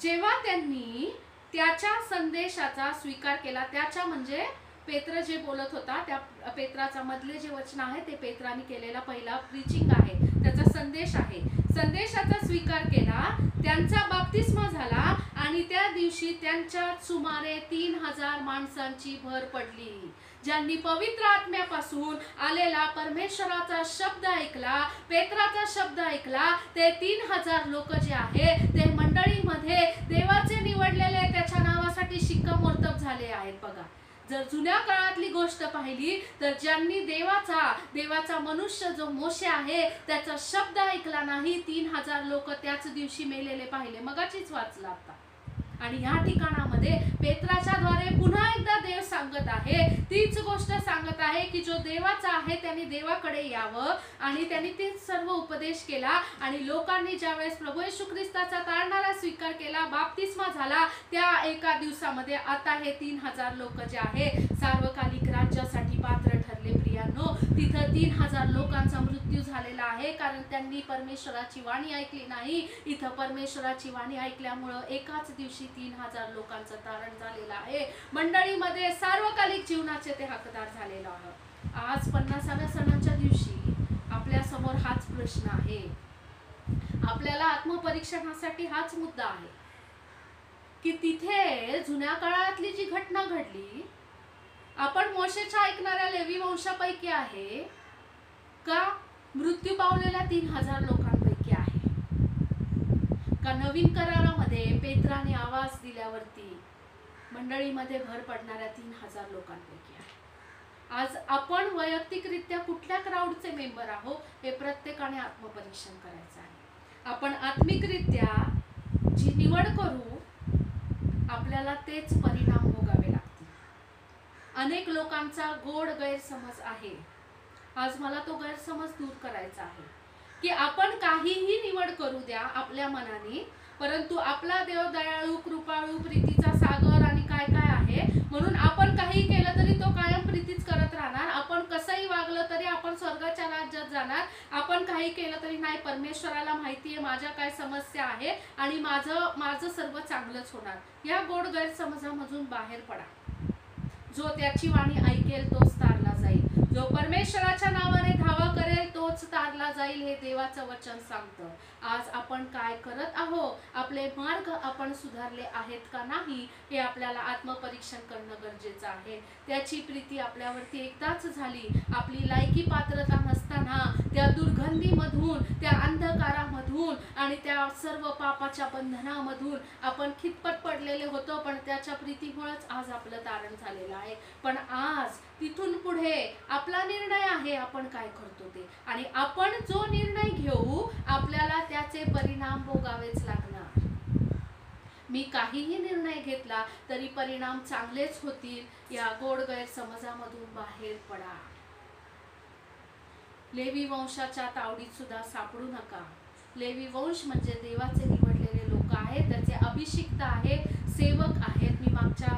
जेव्हा त्यांनी त्याच्या संदेशाचा स्वीकार केला, त्याच्या म्हणजे पेत्र जे बोलत होता त्या पेत्राचा मधले जे वचन आहे ते पेत्राने केलेला पहिला प्रीचिंग आहे, त्याचा संदेश आहे. संदेशाचा स्वीकार केला, त्यांचा बाप्तिस्मा झाला आणि त्या दिवशी त्यांच्या सुमारे 3000 माणसांची भर पडली, ज्यांनी पवित्र आत्म्यापासून आलेला परमेश्वराचा शब्द ऐकला, पेत्राचा शब्द ऐकला. ते 3000 लोक जे आहे ते मंडळीमध्ये देवाचे निवडलेले त्याच्या नावासाठी शिक्कामोर्तब झाले आहेत. बघा, जर जुन्या काळातली गोष्ट पाहिली तर ज्यांनी देवाचा मनुष्य जो मोशे आहे त्याचा शब्द ऐकला नाही, 3000 लोक त्याच दिवशी मेलेले पाहिले. मगाचीच वाचला आता. आणि ह्या ठिकाणामध्ये पेत्राच्या द्वारे पुन्हा एकदा देव सांगत आहे, तीच गोष्ट सांगत आहे की जो देवाचा आहे त्याने देवाकडे यावं. आणि त्यांनी तेच सर्व उपदेश केला. आणि लोकांनी ज्यावेळेस प्रभू येशू ख्रिस्ताचा तारणारा स्वीकार केला, बाप्तिस्मा झाला, त्या एका दिवसामध्ये आता हे 3000 लोक जे आहे सार्वकालिक राज्यासाठी पात्र ठरले. प्रियांनो, तिथं 3000 लोकांचा मृत्यू झालेला आहे, कारण त्यांनी परमेश्वराची वाणी ऐकली नाही. इथं परमेश्वराची वाणी ऐकल्यामुळं एकाच दिवशी 3000 लोकांचं तारण झालेलं आहे. मंडळीमध्ये सार्वकालिक जीवनाचे ते हकदार झालेलं आहे. आज 50व्या सणाच्या दिवशी आपल्या समोर हाच प्रश्न आहे. आपल्याला आत्मपरीक्षणासाठी हाच मुद्दा आहे की तिथे जुन्या काळातली जी घटना घडली, आपण मोशेच्या ऐकणाऱ्या लेवी वंशापैकी आहे का मृत्यू पावलेल्या 3000 लोकांपैकी आहे का नवीन करारामध्ये पेत्राने आवाज दिल्यावरती मंडळीमध्ये भर पडणाऱ्या 3000 लोकांपैकी आहे? आज आपण वैयक्तिकरित्या कुठल्या क्राऊडचे मेंबर आहोत हे प्रत्येकाने आत्मपरीक्षण करायचं आहे. आपण आत्मिकरित्या जी निवड करू आपल्याला तेच परिणाम भोगावे लागतील. अनेक लोकांचा गोड गैरसमज आहे. आज मला तो गैरसमज दूर करायचा आहे की आपण काहीही निवड करू द्या आपल्या मनाने, परंतु आपला देव दयाळू, कृपाळू, प्रीतीचा सागर आणि काय काय आहे आहे, म्हणून आपण काही केलं तरी तो कायम प्रीतीच करत राहणार. आपण कसंही वागलं तरी आपण स्वर्गाच्या राज्यात जाणार. आपण काही केलं तरी नाही, परमेश्वराला माहिती आहे माझ्या काय समस्या आहे आणि माझं सर्व चांगलंच होणार. या गोड गैरसमजामधून बाहेर पडा. जो त्याची वाणी ऐकेल तोच तारला जाईल. जो परमेश्वराच्या नावाने धावा करेल तोच तारला जाईल, हे देवाचं वचन सांगतं. आज आपण काय करत आहोत, आपले मार्ग आपण सुधारले आहेत का नाही, हे आपल्याला आत्मपरीक्षण करणं गरजेचं आहे. त्याची प्रीती आपल्यावरती एकदाच झाली. आपली लायकी पात्रता नसताना त्या दुर्गंधीमधून, त्या अंधकारामधून आणि त्या सर्व पापाच्या बंधनामधून आपण खितपत पडलेले होतो, पण त्याच्या प्रीतीमुळेच आज आपलं तारण झालेलं आहे. पण आज तिथून पुढे आपला निर्णय आहे आपण काय करतो ते, आणि आपण जो निर्णय घेऊ आपल्याला त्याचे परिणाम भोगावेच लागणार. मी काहीही निर्णय घेतला तरी परिणाम चांगलेच होतील. या गोड गैरसमजामधून बाहेर पडा. लेवी वंशाच्या तावडीत सुद्धा सापडू नका. लेवी वंश म्हणजे देवाचे निवडलेले लोक आहेत, त्याचे अभिषिक्त आहे, सेवक आहेत. मी मागच्या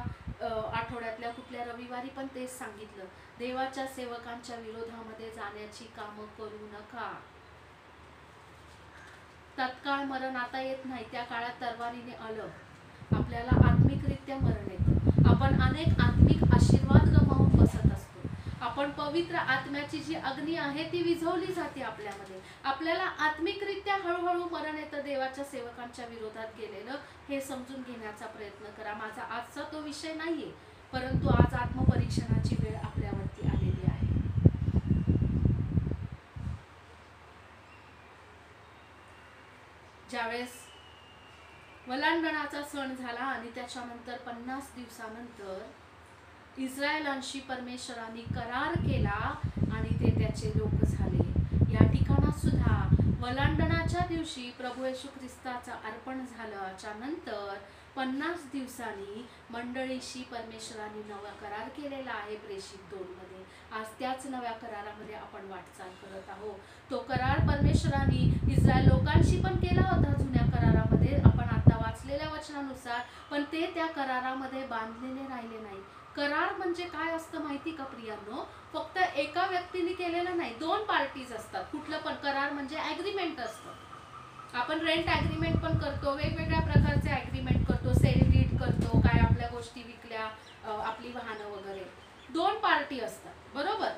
आठवड्यातल्या कुठल्या रविवारी पण तेच सांगितलं. देवाच्या सेवकांच्या विरोधामध्ये जाण्याची कामं करू नका. तत्काळ मरण आता येत नाही, त्या काळात तरवारीने आलं. आपल्याला आत्मिकरित्या मरण येतं. आपण अनेक आत्मिक आशीर्वाद गमावून बसत असतो. आपण पवित्र आत्म्याची जी अग्नी आहे ती विझवली जाते आपल्यामध्ये. आपल्याला आत्मिकरित्या हळूहळू मरण येतं देवाच्या सेवकांच्या विरोधात गेलेलं. हे समजून घेण्याचा प्रयत्न करा. माझा आजचा तो विषय नाहीये, परंतु आज आत्मपरीक्षणाची वेळ आपल्यावरती आलेली आहे. ज्यावेळेस वलांडणाचा सण झाला आणि त्याच्यानंतर 50 दिवसानंतर इस्रायलांशी परमेश्वरांनी करार केला आणि ते त्याचे लोक झाले. या ठिकाणात सुद्धा वलांडणाच्या दिवशी प्रभू येशू ख्रिस्ताचं अर्पण झाल्याच्या नंतर 50 दिवसांनी मंडळीशी परमेश्वरांनी नवा करार केलेला आहे प्रेषित 2 मध्ये. आज त्याच नव्या करारामध्ये आपण वाटचाल करत आहोत. तो करार परमेश्वरांनी इस्रायल लोकांशी पण केला होता जुन्या करारामध्ये, आपण आता वाचलेल्या वचनानुसार, पण ते त्या करारामध्ये बांधलेले राहिले नाही. करार म्हणजे काय असतं माहिती का प्रियांनो? फक्त एका व्यक्तीने केलेलं नाही, 2 पार्टीज असतात. कुठलं पण करार म्हणजे ॲग्रीमेंट असतं. आपण रेंट ॲग्रीमेंट पण करतो, वेगवेगळ्या प्रकारचे ॲग्रीमेंट करतो, सेल डीड करतो, काय आपल्या गोष्टी विकल्या, आपली वाहनं वगैरे. 2 पार्टी असतात, बरोबर?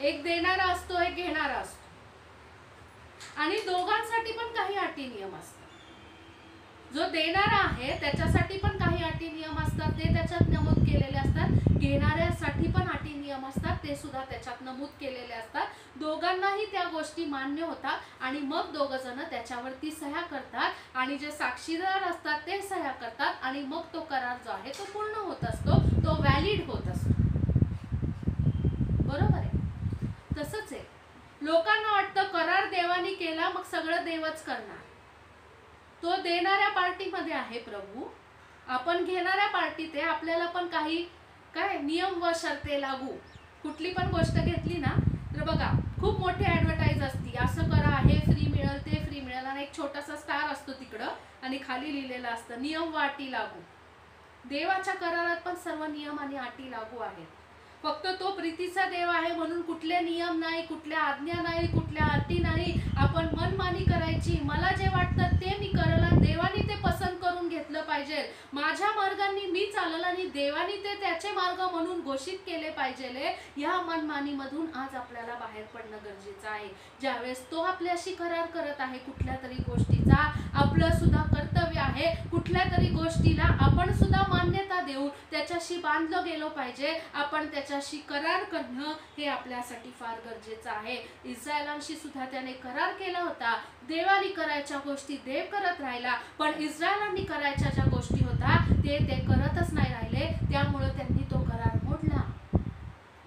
एक देणारा असतो, एक घेणारा असतो, आणि दोघांसाठी पण काही अटी नियम असतात. जो देणारा आहे त्याच्यासाठी पण काही अटी नियम असतात, ते त्याच्यात नमूद केलेले असतात. घेणाऱ्यासाठी पण अटी नियम असतात, ते सुद्धा त्याच्यात नमूद केलेले असतात. दोघांनाही त्या गोष्टी मान्य होतात आणि मग दोघ जण त्याच्यावरती सह्या करतात आणि जे साक्षीदार असतात ते सह्या करतात आणि मग तो करार जो आहे तो पूर्ण होत असतो, तो व्हॅलिड होत असतो. बरोबर आहे? तसंच आहे. लोकांना वाटतं करार देवानी केला मग सगळं देवच करणार. तो देणाऱ्या पार्टीमध्ये आहे प्रभू, आपण घेणाऱ्या पार्टीत आहे. आपल्याला पण काही काय नियम व शर्ते लागू. कुठली पण गोष्ट घेतली ना तर बघा खूप मोठी ॲडव्हर्टाईज असती, असं करा, हे फ्री मिळेल, ते फ्री मिळेल, आणि एक छोटासा स्टार असतो तिकडं आणि खाली लिहिलेलं असतं नियम व अटी लागू. देवाच्या करारात पण सर्व नियम आणि अटी लागू आहेत. फक्त तो प्रीतीचा देव आहे म्हणून कुठले नियम नाही, कुठल्या आज्ञा नाही, कुठल्या अटी नाही. आपण मनमानी करायची, मला जे वाटतं ते मी करला, देवानी ते पसंत करून घेतलं पाहिजे, माझ्या मार्गांनी मी चालल आणि देवानी ते त्याचे मार्ग म्हणून घोषित केले पाहिजे. या मनमानीमधून आज आपल्याला बाहेर पडणं गरजेचं आहे. ज्यावेळेस तो आपल्याशी करार करत आहे कुठल्या तरी गोष्टीचा, आपलं सुद्धा कर्तव्य आहे कुठल्या तरी गोष्टीला आपण सुद्धा मान्यता देऊन त्याच्याशी बांधलं गेलो पाहिजे. आपण त्याच्याशी करार करणं हे आपल्यासाठी फार गरजेचं आहे. इस्रायलांशी सुद्धा त्याने करार केला होता. देवानी करायच्या गोष्टी देव करत राहिला, पण इस्रायलांनी करायच्या ज्या गोष्टी होत्या ते करतच नाही राहिले. त्यामुळे त्यांनी तो करार मोडला.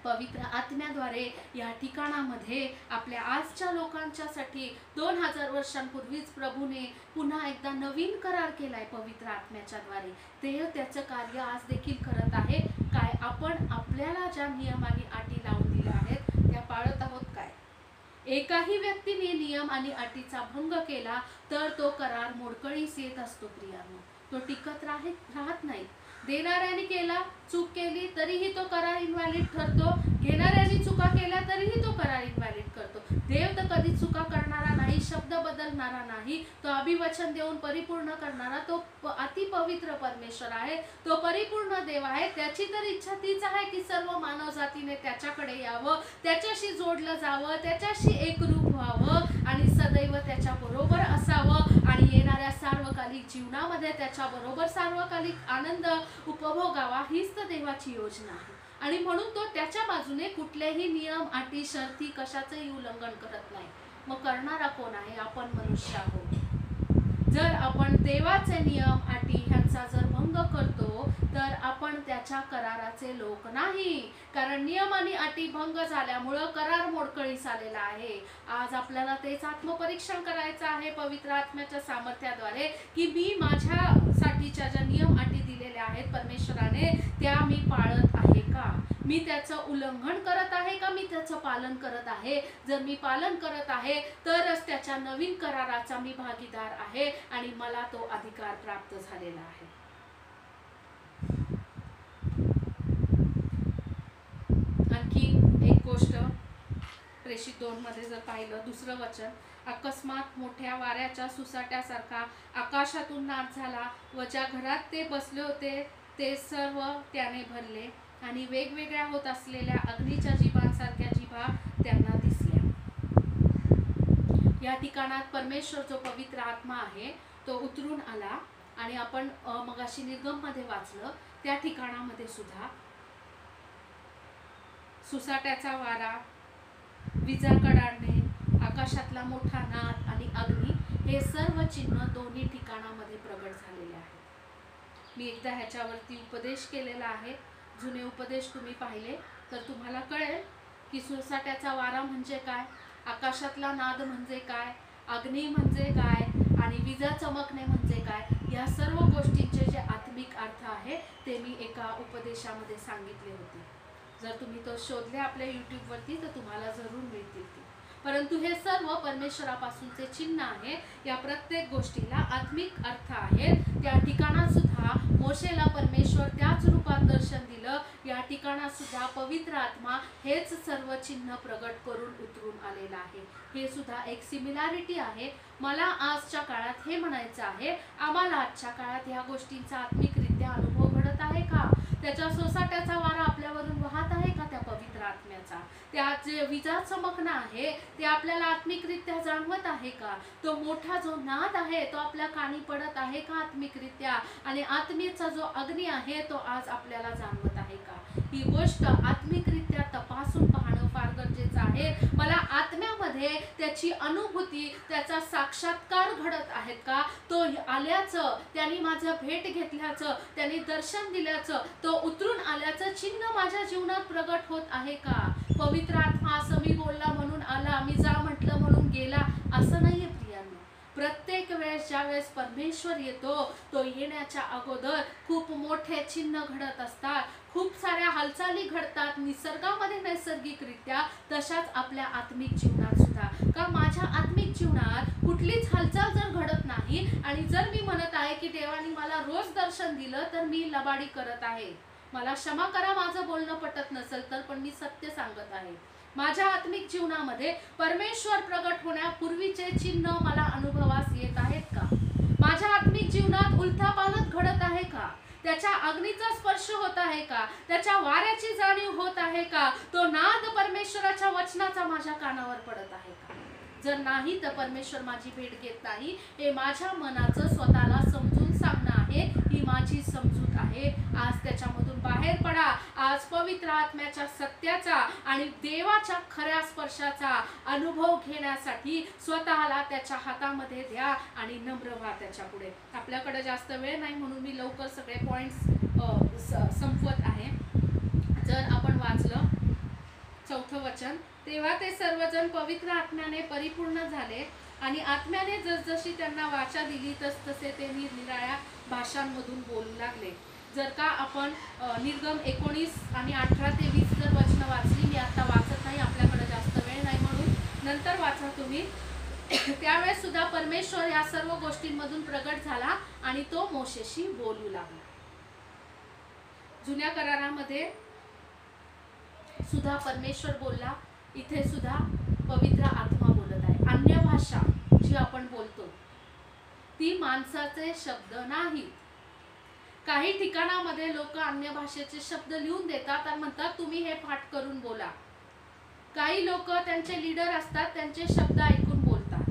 पवित्र आत्म्याद्वारे या ठिकाणामध्ये आपल्या आजच्या लोकांच्यासाठी 2000 वर्षांपूर्वीच प्रभूने पुन्हा एकदा नवीन करार केलाय पवित्र आत्म्याच्या द्वारे. ते त्याचं कार्य आज देखील करत आहे. काय आपण आपल्याला ज्या नियम आणि अटी लावून दिल्या आहेत त्या पाळत आहोत काय? एकाही व्यक्तीने नियम आणि अटीचा भंग केला तर तो करार मोडकळीस येत असतो प्रियांनो, तो टिकत राहत नाही. देणाऱ्याने केला, चूक केली तरीही तो करार इनव्हॅलिड ठरतो, घेणाऱ्याने चुका केल्या तरीही तो करार इनव्हॅलिड करतो. देव तर कधी चुका करणारा नाही, शब्द बदलणारा नाही, तो अभिवचन देऊन परिपूर्ण करणारा तो अति पवित्र परमेश्वर आहे, तो परिपूर्ण देव आहे. त्याची तर इच्छा तीच आहे की सर्व मानव जातीने त्याच्याकडे यावं, त्याच्याशी जोडलं जावं, त्याच्याशी एकरूप व्हावं आणि सदैव त्याच्या बरोबर असावं आणि येणाऱ्या सार्वकालिक जीवनामध्ये त्याच्या बरोबर सार्वकालिक आनंद उपभोगावा. हीच तर देवाची योजना आहे. आणि म्हणून तो त्याच्या बाजूने कुठलेही नियम, अटी, शर्ती कशाचंही उल्लंघन करत नाही. मग करणारा कोण आहे? आपण मनुष्य आहोत. जर आपण देवाचे नियम, अटी ह्यांचा जर भंग करतो तर आपण त्याच्या कराराचे लोक नाही. कारण नियम आणि अटी भंग झाल्यामुळं करार मोडकळीस आलेला आहे. आज आपल्याला तेच आत्मपरीक्षण करायचं आहे पवित्र आत्म्याच्या सामर्थ्याद्वारे की मी माझ्यासाठीच्या ज्या नियम, अटी दिलेल्या आहेत परमेश्वराने त्या मी पाळत आहे का? मी त्याचं उल्लंघन करत आहे का मी त्याचं पालन करत आहे? जर मी पालन करत आहे तरच त्याच्या नवीन कराराचा मी भागीदार आहे आणि मला तो अधिकार प्राप्त झालेला आहे. आणखी एक गोष्ट प्रेषित 2 मध्ये जर पाहिलं, दुसरं वचन, अकस्मात मोठ्या वाऱ्याच्या सुसाट्यासारखा आकाशातून नाद झाला व ज्या घरात ते बसले होते ते सर्व त्याने भरले आणि वेगवेगळ्या होत असलेल्या अग्नीच्या जीवांसारख्या जीवा त्यांना दिसल्या. या ठिकाणात परमेश्वर जो पवित्र आत्मा आहे तो उतरून आला आणि आपण मगाशी निर्गम मध्ये वाचलं त्या ठिकाणामध्ये सुद्धा सुसाट्याचा वारा, विजा कडाडणे, आकाशातला मोठा नाद आणि अग्नी हे सर्व चिन्ह दोन्ही ठिकाणामध्ये प्रगट झालेले आहेत. मी एकदा ह्याच्यावरती उपदेश केलेला आहे. जुने उपदेश तुम्ही पाहिले तर तुम्हाला कळेल की सुसाट्याचा वारा म्हणजे काय, आकाशातला नाद म्हणजे काय, अग्नी म्हणजे काय आणि विजा चमकणे म्हणजे काय. या सर्व गोष्टींचे जे आत्मिक अर्थ आहे ते मी एका उपदेशामध्ये सांगितले होते. जर तुम्ही तो शोधले आपल्या यूट्यूबवरती तर तुम्हाला जरूर मिळतील ते. परंतु हे सर्व परमेश्वरापासूनचे चिन्ह आहे. या प्रत्येक गोष्टीला आत्मिक अर्थ आहे. त्या ठिकाणात सुद्धा मोशेला परमेश्वर त्याच रूपात दर्शन दिलं. या ठिकाणात सुद्धा पवित्र आत्मा हेच सर्व चिन्ह प्रगट करून उतरून आलेला आहे. हे सुद्धा एक सिमिलॅरिटी आहे. मला आजच्या काळात हे म्हणायचं आहे, आम्हाला आजच्या काळात ह्या गोष्टींचा आत्मिकरित्या अनुभव घडत आहे का? त्याच्या सोसाट्याचा वारा आपल्यावरून वाहत आहे का? त्या पवित्र आत्म्याचा त्या जे विजा चमकणं आहे ते आपल्याला आत्मिकरित्या जाणवत आहे का? तो मोठा जो नाद आहे तो आपल्या कानी पडत आहे का आत्मिकरित्या? आणि आत्मेचा जो अग्नी आहे तो आज आपल्याला जाणवत आहे का? ही गोष्ट आत्मिकरित्या तपासून पाहणं फार गरजेचं आहे. मला आत्म्यामध्ये त्याची अनुभूती, त्याचा साक्षात्कार घडत आहेत का? तो आल्याचं, त्यांनी माझं भेट घेतल्याचं, त्यांनी दर्शन दिल्याचं, तो उतरून आल्याचं चिन्ह माझ्या जीवनात प्रगट होत आहे का? पवित्र आत्मा असं मी बोलला म्हणून आला, मी जा म्हटलं म्हणून गेला असं नाहीये प्रियांनो. प्रत्येक वेळेस ज्या वेळेस परमेश्वर येतो तो येण्याच्या अगोदर खूप मोठे चिन्ह घडत असतात, खूप साऱ्या हालचाली घडतात निसर्गामध्ये नैसर्गिकरित्या, तशाच आपल्या आत्मिक जीवनात सुद्धा. का माझ्या आत्मिक जीवनात कुठलीच हालचाल जर घडत नाही आणि जर मी म्हणत आहे की देवाने मला रोज दर्शन दिलं तर मी लबाडी करत आहे. मला क्षमा करा माझं बोलणं पटत नसेल तर, पण मी सत्य सांगत आहे. माझ्या आत्मिक जीवनामध्ये परमेश्वर प्रगट होण्यापूर्वीचे चिन्ह मला अनुभवास येत आहेत का? माझ्या आत्मिक जीवनात उलथापालथ घडत आहे का? त्याच्या अग्नीचा स्पर्श होत आहे का? त्याच्या वाऱ्याची जाणीव होत आहे का? तो नाद परमेश्वराच्या वचनाचा माझ्या कानावर पडत आहे का? जर नाही तर परमेश्वर माझी भेट घेत नाही. हे माझ्या मनाचं स्वतःला समजून सांगणं आहे, ही माझी समजूत आहे. आज त्याच्यामधून बाहेर पडा. आज पवित्र आत्म्याच्या सत्याचा आणि देवाच्या खऱ्या स्पर्शाचा अनुभव घेण्यासाठी स्वतःला त्याच्या हातामध्ये द्या आणि नम्र व्हा त्याच्या पुढे. आपल्याकडे जास्त वेळ नाही म्हणून मी लवकर सगळे पॉइंट्स संपवत आहे. जर आपण वाचलं 4थं वचन, तेव्हा ते सर्वजण पवित्र आत्म्याने परिपूर्ण झाले आणि आत्म्याने जसजशी त्यांना वाचा दिली तसतसे ते निरनिराळ्या भाषांमधून बोलू लागले. जर का आपण निर्गम 19 आणि 18 ते 20 जर वचनं वाचली, मी आता वाचत नाही, आपल्याकडे जास्त वेळ नाही म्हणून नंतर वाचा तुम्ही. त्यावेळेस सुद्धा परमेश्वर या सर्व गोष्टींमधून प्रगट झाला आणि तो मोशेशी बोलू लागला. जुन्या करारामध्ये सुद्धा परमेश्वर बोलला, इथे सुद्धा पवित्र आत्मा बोलत आहे. अन्य भाषा जी आपण बोलतो ती माणसाचे शब्द नाही. काही ठिकाणामध्ये लोक अन्य भाषेचे शब्द लिहून देतात आणि म्हणतात तुम्ही हे पाठ करून बोला. काही लोक त्यांचे लीडर असतात, त्यांचे शब्द ऐकून बोलतात.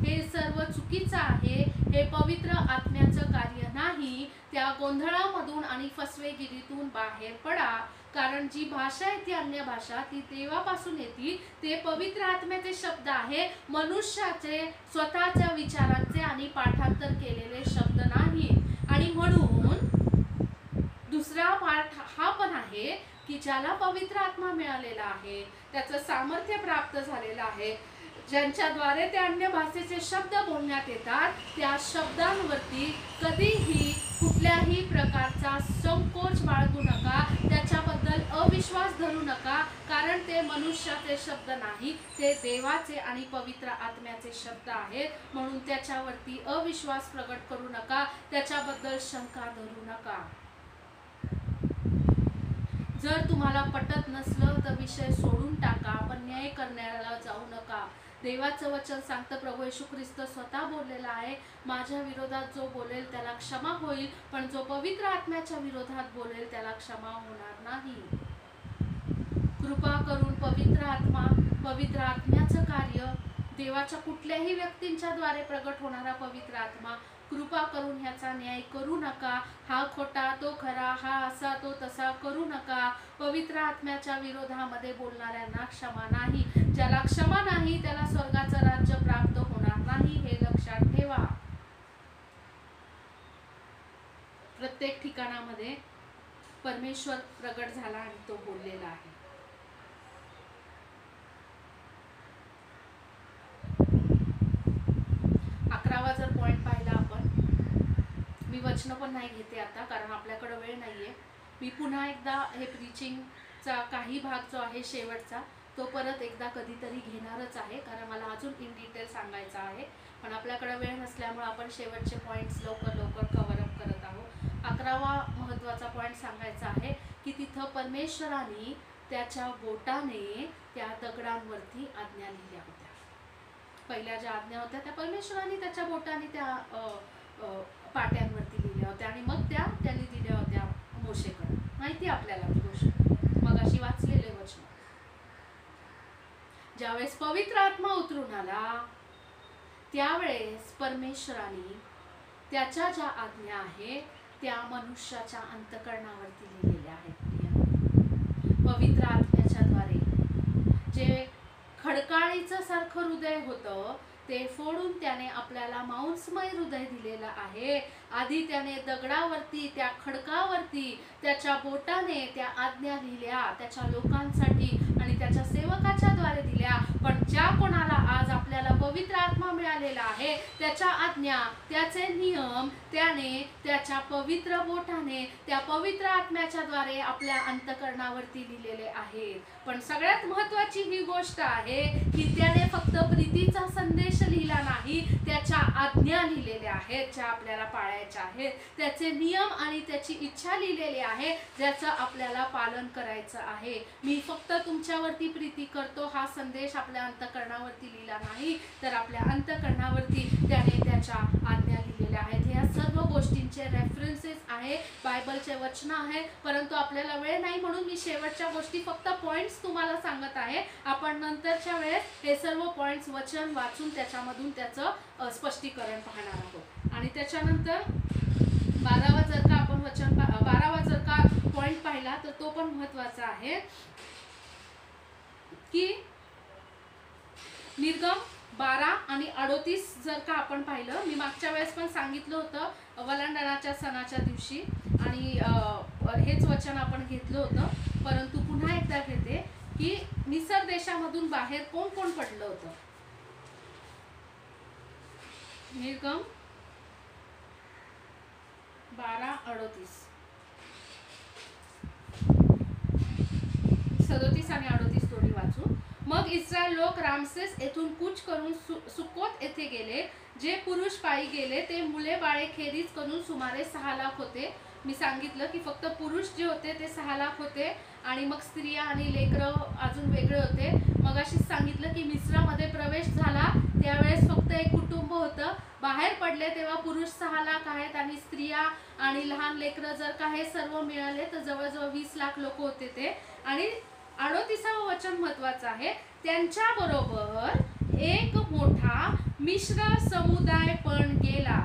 हे सर्व चुकीचं आहे. हे पवित्र आत्म्याचं कार्य नाही. त्या गोंधळामधून आणि फसवेगिरीतून बाहेर पडा. कारण जी भाषा आहे ती अन्य भाषा, ती देवापासून येते. ते पवित्र आत्म्याचे शब्द आहे, मनुष्याचे स्वतःच्या विचारांचे आणि पाठांतर केलेले शब्द नाही. आणि म्हणून दुसरा पाठ हा पण आहे की ज्याला पवित्र आत्मा मिळालेला आहे, त्याचं सामर्थ्य प्राप्त झालेलं आहे, ज्यांच्याद्वारे ते अन्य भाषेचे शब्द बोलण्यात येतात, त्या शब्दांवरती कधीही कुठल्याही प्रकारचा संकोच बाळगू नका. त्याच्याबद्दल अविश्वास धरू नका. कारण ते मनुष्याचे शब्द नाही, ते देवाचे आणि पवित्र आत्म्याचे शब्द आहेत. म्हणून त्याच्यावरती अविश्वास प्रकट करू नका. त्याच्याबद्दल शंका धरू नका. जर तुम्हाला पटत नसलं तर विषय सोडून टाका, पण न्याय करण्याला जाऊ नका. देवाचं वचन सांगतं, प्रभू येशू ख्रिस्त स्वतः बोललेला आहे, माझ्या विरोधात जो बोलेल त्याला क्षमा होईल, पण जो पवित्र आत्म्याच्या विरोधात बोलेल त्याला क्षमा होणार नाही. कृपा करून पवित्र आत्मा, पवित्र आत्म्याचं कार्य, देवाच्या कुठल्याही व्यक्तींच्या द्वारे प्रगट होणारा पवित्र आत्मा, कृपा करून ह्याचा न्याय करू नका. हा खोटा तो खरा, हा असा तो तसा करू नका. पवित्र आत्म्याच्या विरोधामध्ये बोलणाऱ्यांना क्षमा नाही. ज्याला क्षमा नाही त्याला स्वर्गाचं राज्य प्राप्त होणार नाही, हे लक्षात ठेवा. प्रत्येक ठिकाणामध्ये परमेश्वर प्रगट झाला आणि तो बोललेला आहे. जर पॉइंट पाहिला आपण, मी वचन पण नाही घेते आता कारण आपल्याकडे वेळ नाहीये. मी पुन्हा एकदा हे प्रीचिंगचा काही भाग जो आहे शेवटचा, तो परत एकदा कधीतरी घेणारच आहे, कारण मला अजून इन डिटेल सांगायचं आहे. पण आपल्याकडे वेळ नसल्यामुळे आपण शेवटचे पॉइंट्स लवकर लवकर कव्हर अप करत आहोत. 11वा महत्त्वाचा पॉइंट सांगायचा आहे की तिथं परमेश्वराने त्याच्या बोटाने त्या दगडांवरती आज्ञा लिहिल्या होत्या. पहिल्या ज्या आज्ञा होत्या त्या परमेश्वराने त्याच्या बोटाने त्या पाट्यांवरती लिहिल्या होत्या आणि मग त्यांनी दिल्या होत्या मोशेकडे. माहिती आपल्याला ती गोष्ट, मग अशी वाचलेले वचन. ज्यावेळेस पवित्र आत्मा उतरून आला त्यावेळेस परमेश्वराने त्याच्या ज्या आज्ञा आहेत त्या मनुष्याच्या अंतःकरणावरती लिहिलेल्या आहेत. पवित्र आत्म्याच्या द्वारे जे खडकाळीचं सारखं हृदय होतं ते फोडून त्याने आपल्याला मांसमय हृदय दिलेलं आहे. आधी त्याने दगडावरती, त्या खडकावरती त्याच्या बोटाने त्या आज्ञा लिहिल्या त्याच्या लोकांसाठी आणि त्याच्या सेवकाच्या द्वारे दिल्या. पण ज्या कोणाला आज आपल्याला पवित्र आत्मा मिळालेला आहे त्याच्या आज्ञा, त्याचे नियम त्याने त्याच्या पवित्र बोटाने त्या पवित्र आत्म्याच्या द्वारे आपल्या अंतःकरणावरती लिहिलेले आहेत. पण सगळ्यात महत्त्वाची ही गोष्ट आहे की त्याने फक्त प्रीतीचा संदेश लिहिला नाही, त्याच्या आज्ञा लिहिलेल्या आहेत ज्या आपल्याला पाळायच्या आहेत. त्याचे नियम आणि त्याची इच्छा लिहिलेली आहे ज्याचं आपल्याला पालन करायचं आहे. मी फक्त तुमच्यावरती प्रीती करतो हा संदेश आपल्या अंतःकरणावरती लिहिला नाही, तर आपल्या अंतःकरणावरती त्याने त्याच्या आज्ञा लिहिलेल्या आहेत. ह्या सर्व गोष्टींचे रेफरन्सेस आहे, बायबलचे वचन आहे. परंतु आपल्याला वेळ नाही म्हणून मी शेवटच्या गोष्टी फक्त पॉइंट्स तुम्हाला सांगत आहे. आपण नंतरच्या वेळेस हे सर्व पॉइंट्स वचन वाचून त्याच्यामधून त्याचं स्पष्टीकरण पाहणार आहोत. आणि त्याच्यानंतर 12वा जर का आपण वचन 12वा जर का पॉइंट पाहिला तर तो पण महत्त्वाचा आहे की निर्गम 12 आणि 38 जर का आपण पाहिलं, मी मागच्या वेळेस पण सांगितलं होतं वलांडणाच्या सणाच्या दिवशी आणि हेच वचन आपण घेतलं होतं, परंतु पुन्हा एकदा घेते की मिसर देशामधून बाहेर कोण कोण पडलं होतं. निर्गम 12:38 37 आणि 38 दोन्ही वाचू. मग इस्रायल लोक रामसेस येथून कूच करून सुकोत येथे गेले. जे पुरुष पायी गेले ते मुले बाळे खेरीज करून सुमारे 6 लाख होते. मी सांगितलं की फक्त पुरुष जे होते ते 6 लाख होते आणि मग स्त्रिया आणि लेकरं अजून वेगळे होते. मग अशीच सांगितलं की मिस्रामध्ये प्रवेश झाला त्यावेळेस फक्त एक कुटुंब होतं. बाहेर पडले तेव्हा पुरुष 6 लाख आहेत आणि स्त्रिया आणि लहान लेकरं जर का हे सर्व मिळाले तर जवळजवळ 20 लाख लोक होते ते. आणि 38वं वचन महत्वाचं आहे, त्यांच्याबरोबर एक मोठा मिश्र समुदाय पण गेला.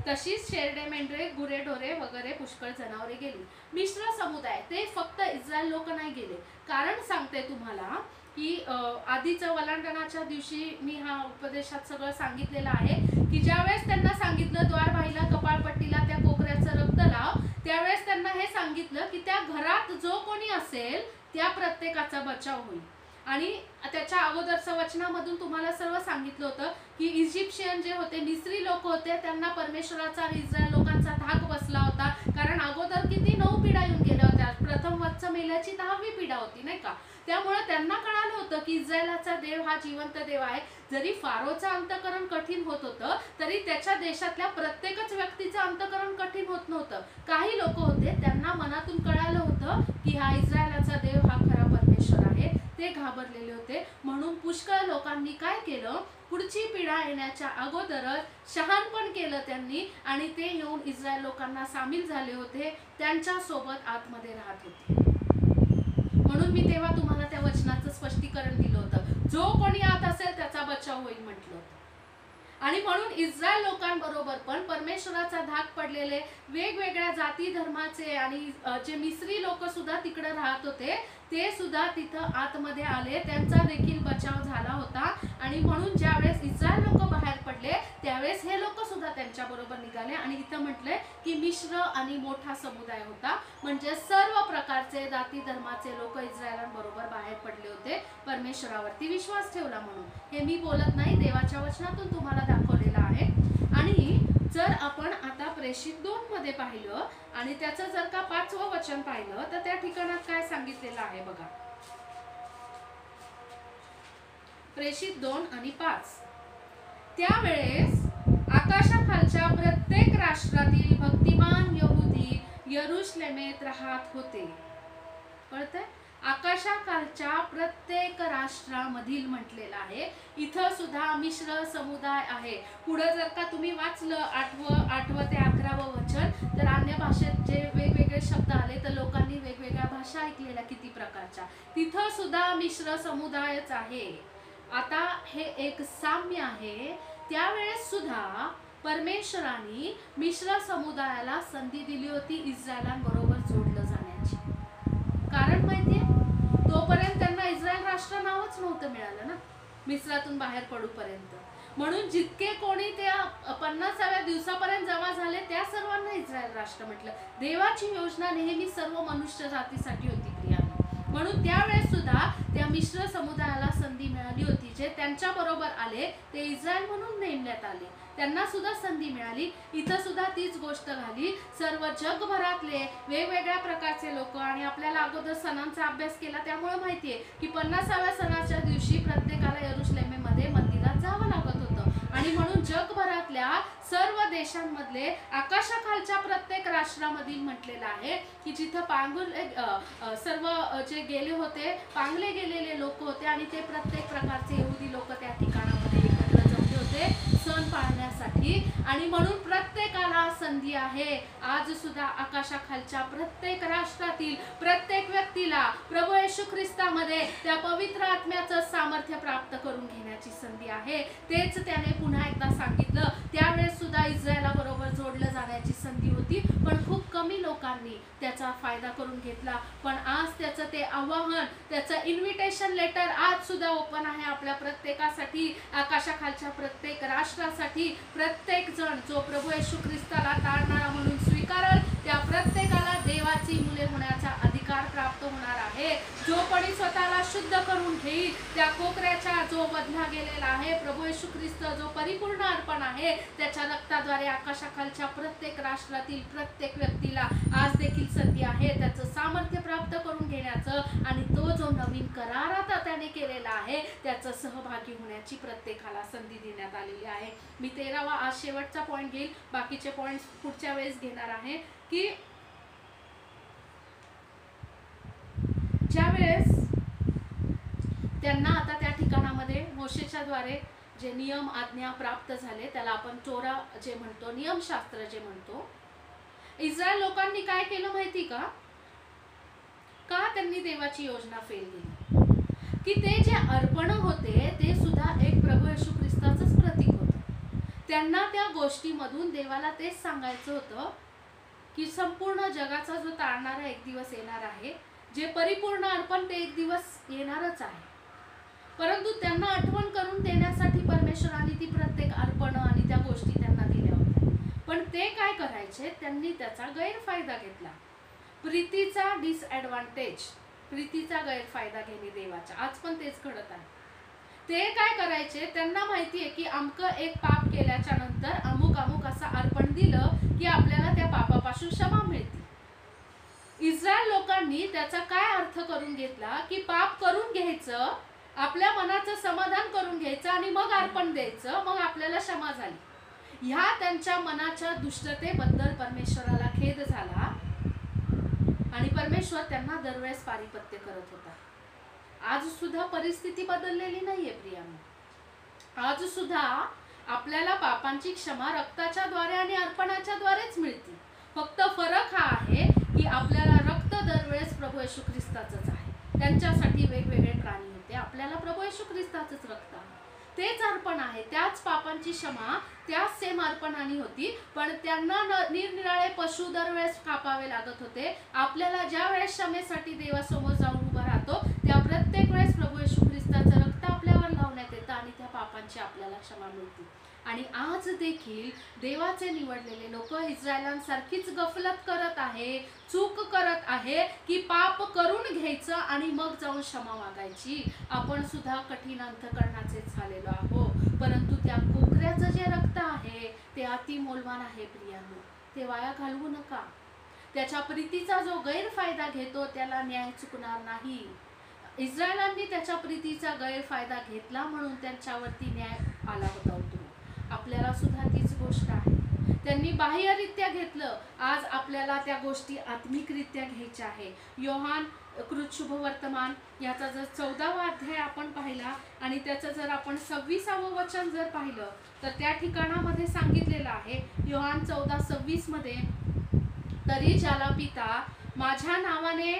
तशीच शेरडे मेंढरे गुरेढोरे वगैरे पुष्कळ जनावरे गेली. मिश्र समुदाय ते फक्त इस्रायल लोक नाही गेले. कारण सांगते तुम्हाला की आधीच वलांडणाच्या दिवशी मी हा उपदेशात सगळं सांगितलेलं आहे की ज्यावेळेस त्यांना सांगितलं द्वारबाईला कपाळपट्टीला त्या कोकऱ्याचं रक्त लाव, त्यावेळेस त्यांना हे सांगितलं की त्या घरात जो कोणी असेल त्या प्रत्येकाचा बचाव होईल. आणि त्याच्या अगोदरच्या वचनामधून तुम्हाला सर्व सांगितलं होतं की इजिप्शियन जे होते मिस्री लोक होते त्यांना परमेश्वराचा आणि इस्रायल लोकांचा धाक बसला होता. कारण अगोदर किती 9 पिढ्या येऊन गेल्या होत्या. प्रथम वत्स मेल्याची 10वी पिढा होती नाही का. त्यामुळे त्यांना कळालं होतं की इस्रायलाचा देव हा जिवंत देव आहे. जरी फारोचं अंतकरण कठीण होत होतं तरी त्याच्या देशातल्या प्रत्येकच व्यक्तीचं अंतकरण कठीण होत नव्हतं. काही लोक होते त्यांना मनातून कळालं होतं की हा इस्रायलाचा देव हा खरा परमेश्वर आहे. ते घाबरलेले होते. म्हणून पुष्कळ लोकांनी काय केलं, पुढची पिढा येण्याच्या अगोदरच शहाणपण केलं त्यांनी आणि ते येऊन इस्रायल लोकांना सामील झाले होते, त्यांच्या सोबत आतमध्ये राहत होते. म्हणून मी तेव्हा तुम्हाला त्या वचनाचं स्पष्टीकरण दिलं होतं, जो कोणी आत असेल त्याचा बचाव होईल म्हटलं. आणि म्हणून इस्रायल लोकांबरोबर पण परमेश्वराचा धाक पडलेले वेगवेगळ्या जाती धर्माचे आणि जे मिस्री लोक सुद्धा तिकडे राहत होते ते सुद्धा तिथं आतमध्ये आले, त्यांचा देखील बचाव झाला होता. आणि म्हणून ज्यावेळेस इस्रायल लोक बाहेर पडले त्यावेळेस हे लोक सुद्धा त्यांच्या बरोबर निघाले. आणि इथं म्हटलंय की मिश्र आणि मोठा समुदाय होता, म्हणजे सर्व प्रकारचे जाती धर्माचे लोक इस्रायलांबरोबर बाहेर पडले होते, परमेश्वरावरती विश्वास ठेवला म्हणून. हे मी बोलत नाही, देवाच्या वचनातून तुम्हाला दाखवलेलं आहे. आणि जर आपण आता प्रेषित 2 मध्ये पाहिलं आणि त्याचं जर का 5वं वचन पाहिलं तर त्या ठिकाणात काय सांगितलेलं आहे बघा. प्रेषित 2 आणि 5. त्यावेळेस आकाशाखालच्या प्रत्येक राष्ट्रातील भक्तिमान यहुदी यरुशलेमेत राहत होते. कळतंय? आकाशाखालच्या प्रत्येक राष्ट्रामधील म्हटलेलं आहे. इथं सुद्धा मिश्र समुदाय आहे. पुढे जर का तुम्ही वाचलं 8वं ते 11वं वचन तर अन्य भाषेत जे वेगवेगळे शब्द आले तर लोकांनी वेगवेगळ्या भाषा ऐकलेल्या किती प्रकारच्या. तिथं सुद्धा मिश्र समुदायच आहे. आता हे एक साम्य आहे. त्यावेळेस सुद्धा परमेश्वराने मिश्र समुदायाला संधी दिली होती इस्रायलांबरोबर जोडलं जाण्याची. कारण माहितीये तोपर्यंत त्यांना इस्रायल राष्ट्र नावच नव्हतं मिळालं ना मिस्रातून बाहेर पडूपर्यंत. म्हणून जितके कोणी त्या 50व्या दिवसापर्यंत जमा झाले त्या सर्वांना इस्रायल राष्ट्र म्हटलं. देवाची योजना नेहमी सर्व मनुष्य जातीसाठी होती प्रियांनो. म्हणून त्यावेळेस सुद्धा त्या मिश्र समुदायाला संधी मिळाली होती. जे त्यांच्या बरोबर आले ते इस्रायल म्हणून नेमण्यात आले, त्यांना सुद्धा संधी मिळाली. इथं सुद्धा तीच गोष्ट झाली. सर्व जगभरातले वेगवेगळ्या प्रकारचे लोक. आणि आपल्याला अगोदर सणांचा अभ्यास केला त्यामुळे माहितीये की 50व्या सणाच्या दिवशी प्रत्येकाला यरुशलेमेमध्ये मंदिरात जावं लागत होतं. आणि म्हणून जगभरातल्या सर्व देशांमधले आकाशाखालच्या प्रत्येक राष्ट्रामधील म्हटलेलं आहे की जिथं सर्व जे गेले होते पांगले गेलेले लोक होते आणि ते प्रत्येक प्रकारचे यहुदी लोक त्या ठिकाणामध्ये एकत्र जमले होते सण पाळण्यासाठी. आणि म्हणून प्रत्येकाला संधी आहे. आज सुद्धा आकाशाखालच्या प्रत्येक राष्ट्रातील प्रत्येक व्यक्तीला प्रभू येशू ख्रिस्तामध्ये त्या पवित्र आत्म्याचं सामर्थ्य प्राप्त करून घेण्याची संधी आहे. तेच त्याने पुन्हा एकदा सांगितलं. त्यावेळेस सुद्धा इस्रायला बरोबर जोडलं जाण्याची संधी होती पण खूप कमी लोकांनी त्याचा फायदा करून घेतला. पण आज त्याचं ते आवाहन, त्याचं इन्व्हिटेशन लेटर आज सुद्धा ओपन आहे आपल्या प्रत्येकासाठी, आकाशाखालच्या प्रत्येक राष्ट्रासाठी. प्रत्येक जण जो प्रभू येशू ख्रिस्ताला तारणारा म्हणून स्वीकारल त्या प्रत्येकाला देवाची मुले होण्याचा अधिकार प्राप्त होणार आहे. जो कोणी स्वतःला शुद्ध करून घेईल. त्या कोकऱ्याचा जो बदला गेलेला आहे, प्रभू येशू ख्रिस्त जो परिपूर्ण अर्पण आहे, त्याच्या रक्ताद्वारे आकाशाखालच्या प्रत्येक राष्ट्रातील प्रत्येक व्यक्तीला आज देखील संधी आहे त्याचं सामर्थ्य प्राप्त करून घेण्याचं, आणि तो जो नवीन करार आता त्याने केलेला आहे त्याचं सहभागी होण्याची प्रत्येकाला संधी देण्यात आलेली आहे. मी 13वा आज शेवटचा पॉइंट घेईल, बाकीचे पॉइंट्स पुढच्या वेळेस घेणार आहे. की ज्या वेळेस त्यांना आता त्या ठिकाणामध्ये मोशेच्या द्वारे जे नियम आज्ञा प्राप्त झाले, त्याला आपण तोरा जे म्हणतो, नियमशास्त्र जे म्हणतो, इस्रायल लोकांनी काय केलं माहिती का? त्यांनी देवाची योजना फेल केली की ते जे अर्पण होते ते सुद्धा एक प्रभू येशू ख्रिस्ताचंच प्रतीक होतं. त्यांना त्या गोष्टीमधून देवाला तेच सांगायचं होतं की संपूर्ण जगाचा जो तारणारा एक दिवस येणार आहे, जे परिपूर्ण अर्पण ते एक दिवस येणारच आहे. परंतु त्यांना आठवण करून देण्यासाठी परमेश्वराने ती प्रत्येक अर्पण आणि त्या गोष्टी त्यांना दिल्या होत्या. पण ते काय करायचे? त्यांनी त्याचा गैरफायदा घेतला. प्रीतीचा डिसएडव्हान्टेज, प्रीतीचा गैरफायदा घेणे देवाचा. आज पण तेच घडत आहे. ते काय करायचे? त्यांना माहिती आहे की अमकं एक पाप केल्याच्या नंतर अमुक अमुक असं अर्पण दिलं की आपल्याला त्या पापापासून क्षमा मिळते. इस्रायल लोकांनी त्याचा काय अर्थ करून घेतला की पाप करून घ्यायचं, आपल्या मनाचं समाधान करून घ्यायचं आणि मग अर्पण द्यायचं, मग आपल्याला क्षमा झाली. ह्या त्यांच्या मनाच्या दुष्टतेबद्दल परमेश्वराला खेद झाला आणि परमेश्वर त्यांना दरवेळेस पारिपत्य करत होता. आज सुद्धा परिस्थिती बदललेली नाहीये प्रियांनो. आज सुद्धा आपल्याला पापांची क्षमा रक्ताच्या द्वारे आणि अर्पणाच्या द्वारेच मिळते. फक्त फरक हा आहे की आपल्याला रक्त दरवेळेस प्रभू येशू ख्रिस्ताचंच आहे. त्यांच्यासाठी वेगवेगळे प्राणी होते, आपल्याला प्रभू येशू ख्रिस्ताचंच रक्त आहे, तेच अर्पण आहे. त्याच पापांची क्षमा त्याच सेम अर्पणाने होती. पण त्यांना निरनिराळे पशु दरवेळेस कापावे लागत होते. आपल्याला ज्या वेळेस क्षमेसाठी देवासमोर जाऊन उभा राहतो त्या प्रत्येक वेळेस प्रभू येशू ख्रिस्ताचं रक्त आपल्यावर लावण्यात येतं आणि त्या पापांची आपल्याला क्षमा मिळते. आणि आज देखील देवाचे निवडलेले लोक इस्रायलांसारखीच गफलत करत आहे, चूक करत आहे की पाप करून घ्यायचं आणि मग जाऊन क्षमा मागायची. आपण सुद्धा कठीण अंतःकरणाचेच झालेलो आहोत. परंतु त्या कोकऱ्याचं जे रक्त आहे ते अति मौल्यवान आहे प्रियांनो, ते वाया घालवू नका. त्याच्या प्रीतीचा जो गैरफायदा घेतो त्याला न्याय चुकणार नाही. इस्रायलांनी त्याच्या प्रीतीचा गैरफायदा घेतला म्हणून त्यांच्यावरती न्याय आला होता उतरून. आपल्याला सुद्धा तीच गोष्ट आहे. त्यांनी बाह्यरित्या घेतलं, आज आपल्याला त्या गोष्टी आत्मिकरित्या घ्यायच्या आहे. योहान कृत शुभवर्तमान याचा जर 14वा अध्याय आपण पाहिला आणि त्याचं जर आपण 26वे वचन जर पाहिलं तर त्या ठिकाणामध्ये सांगितलेलं आहे, योहान 14:26 मध्ये, तरी ज्याला पिता माझ्या नावाने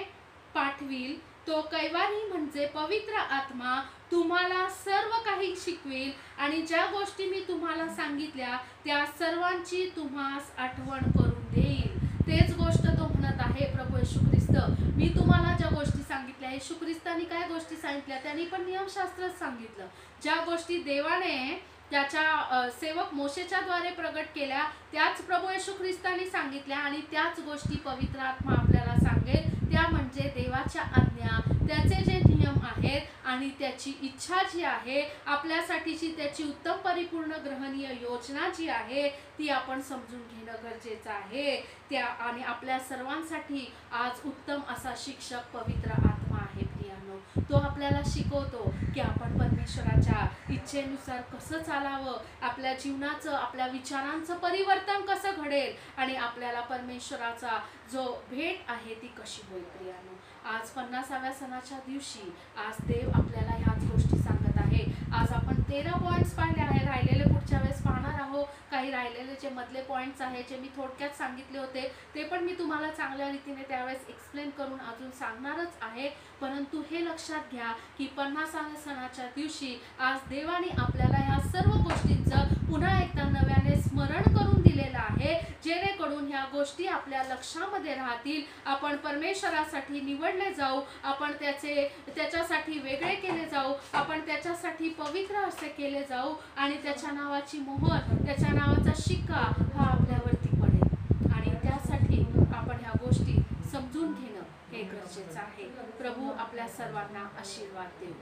पाठवील तो कैवारी म्हणजे पवित्र आत्मा तुम्हाला सर्व काही शिकवेल आणि ज्या गोष्टी मी तुम्हाला सांगितल्या त्या सर्वांची तुम्हास आठवण करून देईल. तेच गोष्ट तो म्हणत आहे प्रभू येशू ख्रिस्त. मी तुम्हाला ज्या गोष्टी सांगितल्या, येशू ख्रिस्तानी काय गोष्टी सांगितल्या? त्यांनी पण नियमशास्त्रच सांगितलं. ज्या गोष्टी देवाने त्याच्या सेवक मोशेच्या द्वारे प्रगट केल्या त्याच प्रभू येशू ख्रिस्तानी सांगितल्या आणि त्याच गोष्टी पवित्र आत्मा आपल्याला सांगेल. त्या म्हणजे देवाच्या आज्ञा, त्याचे जे नियम आहेत आणि त्याची इच्छा जी आहे, आपल्यासाठीची त्याची उत्तम परिपूर्ण ग्रहणीय योजना जी आहे ती आपण समजून घेणं गरजेचं आहे. त्या आणि आपल्या सर्वांसाठी आज उत्तम असा शिक्षक पवित्र आत्मा आहे प्रियांनो. तो आपल्याला शिकवतो की आपण परमेश्वराच्या इच्छेनुसार कसं चालावं, आपल्या जीवनाचं, आपल्या विचारांचं परिवर्तन कसं घडेल आणि आपल्याला परमेश्वराचा जो भेट आहे ती कशी होईल. प्रियांनो, आज 50व्या सणाच्या दिवशी आज देव आपल्याला ह्याच गोष्टी सांगत आहे. आज आपण 13 पॉइंट्स पाहिले आहे, राहिलेले पुढच्या वेळेस पाहणार आहोत. काही राहिलेले जे मधले पॉइंट्स आहेत जे मी थोडक्यात सांगितले होते ते पण मी तुम्हाला चांगल्या रीतीने त्यावेळेस एक्सप्लेन करून अजून सांगणारच आहे. परंतु हे लक्षात घ्या की 50व्या सणाच्या दिवशी आज देवाने आपल्याला ह्या सर्व गोष्टींचं पुन्हा एकदा नव्याने स्मरण करून दिलेलं आहे, जेणेकरून ह्या गोष्टी आपल्या लक्षामध्ये राहतील. आपण परमेश्वरासाठी निवडले जाऊ, आपण त्याच्यासाठी वेगळे केले जाऊ, आपण त्याच्यासाठी पवित्र असे केले जाऊ आणि त्याच्या नावाची मोहर, त्याच्या नावाचा शिक्का हा आपल्यावरती पडेल. आणि त्यासाठी आपण ह्या गोष्टी समजून घेणं हे गरजेचं आहे. प्रभू आपल्या सर्वांना आशीर्वाद देऊ.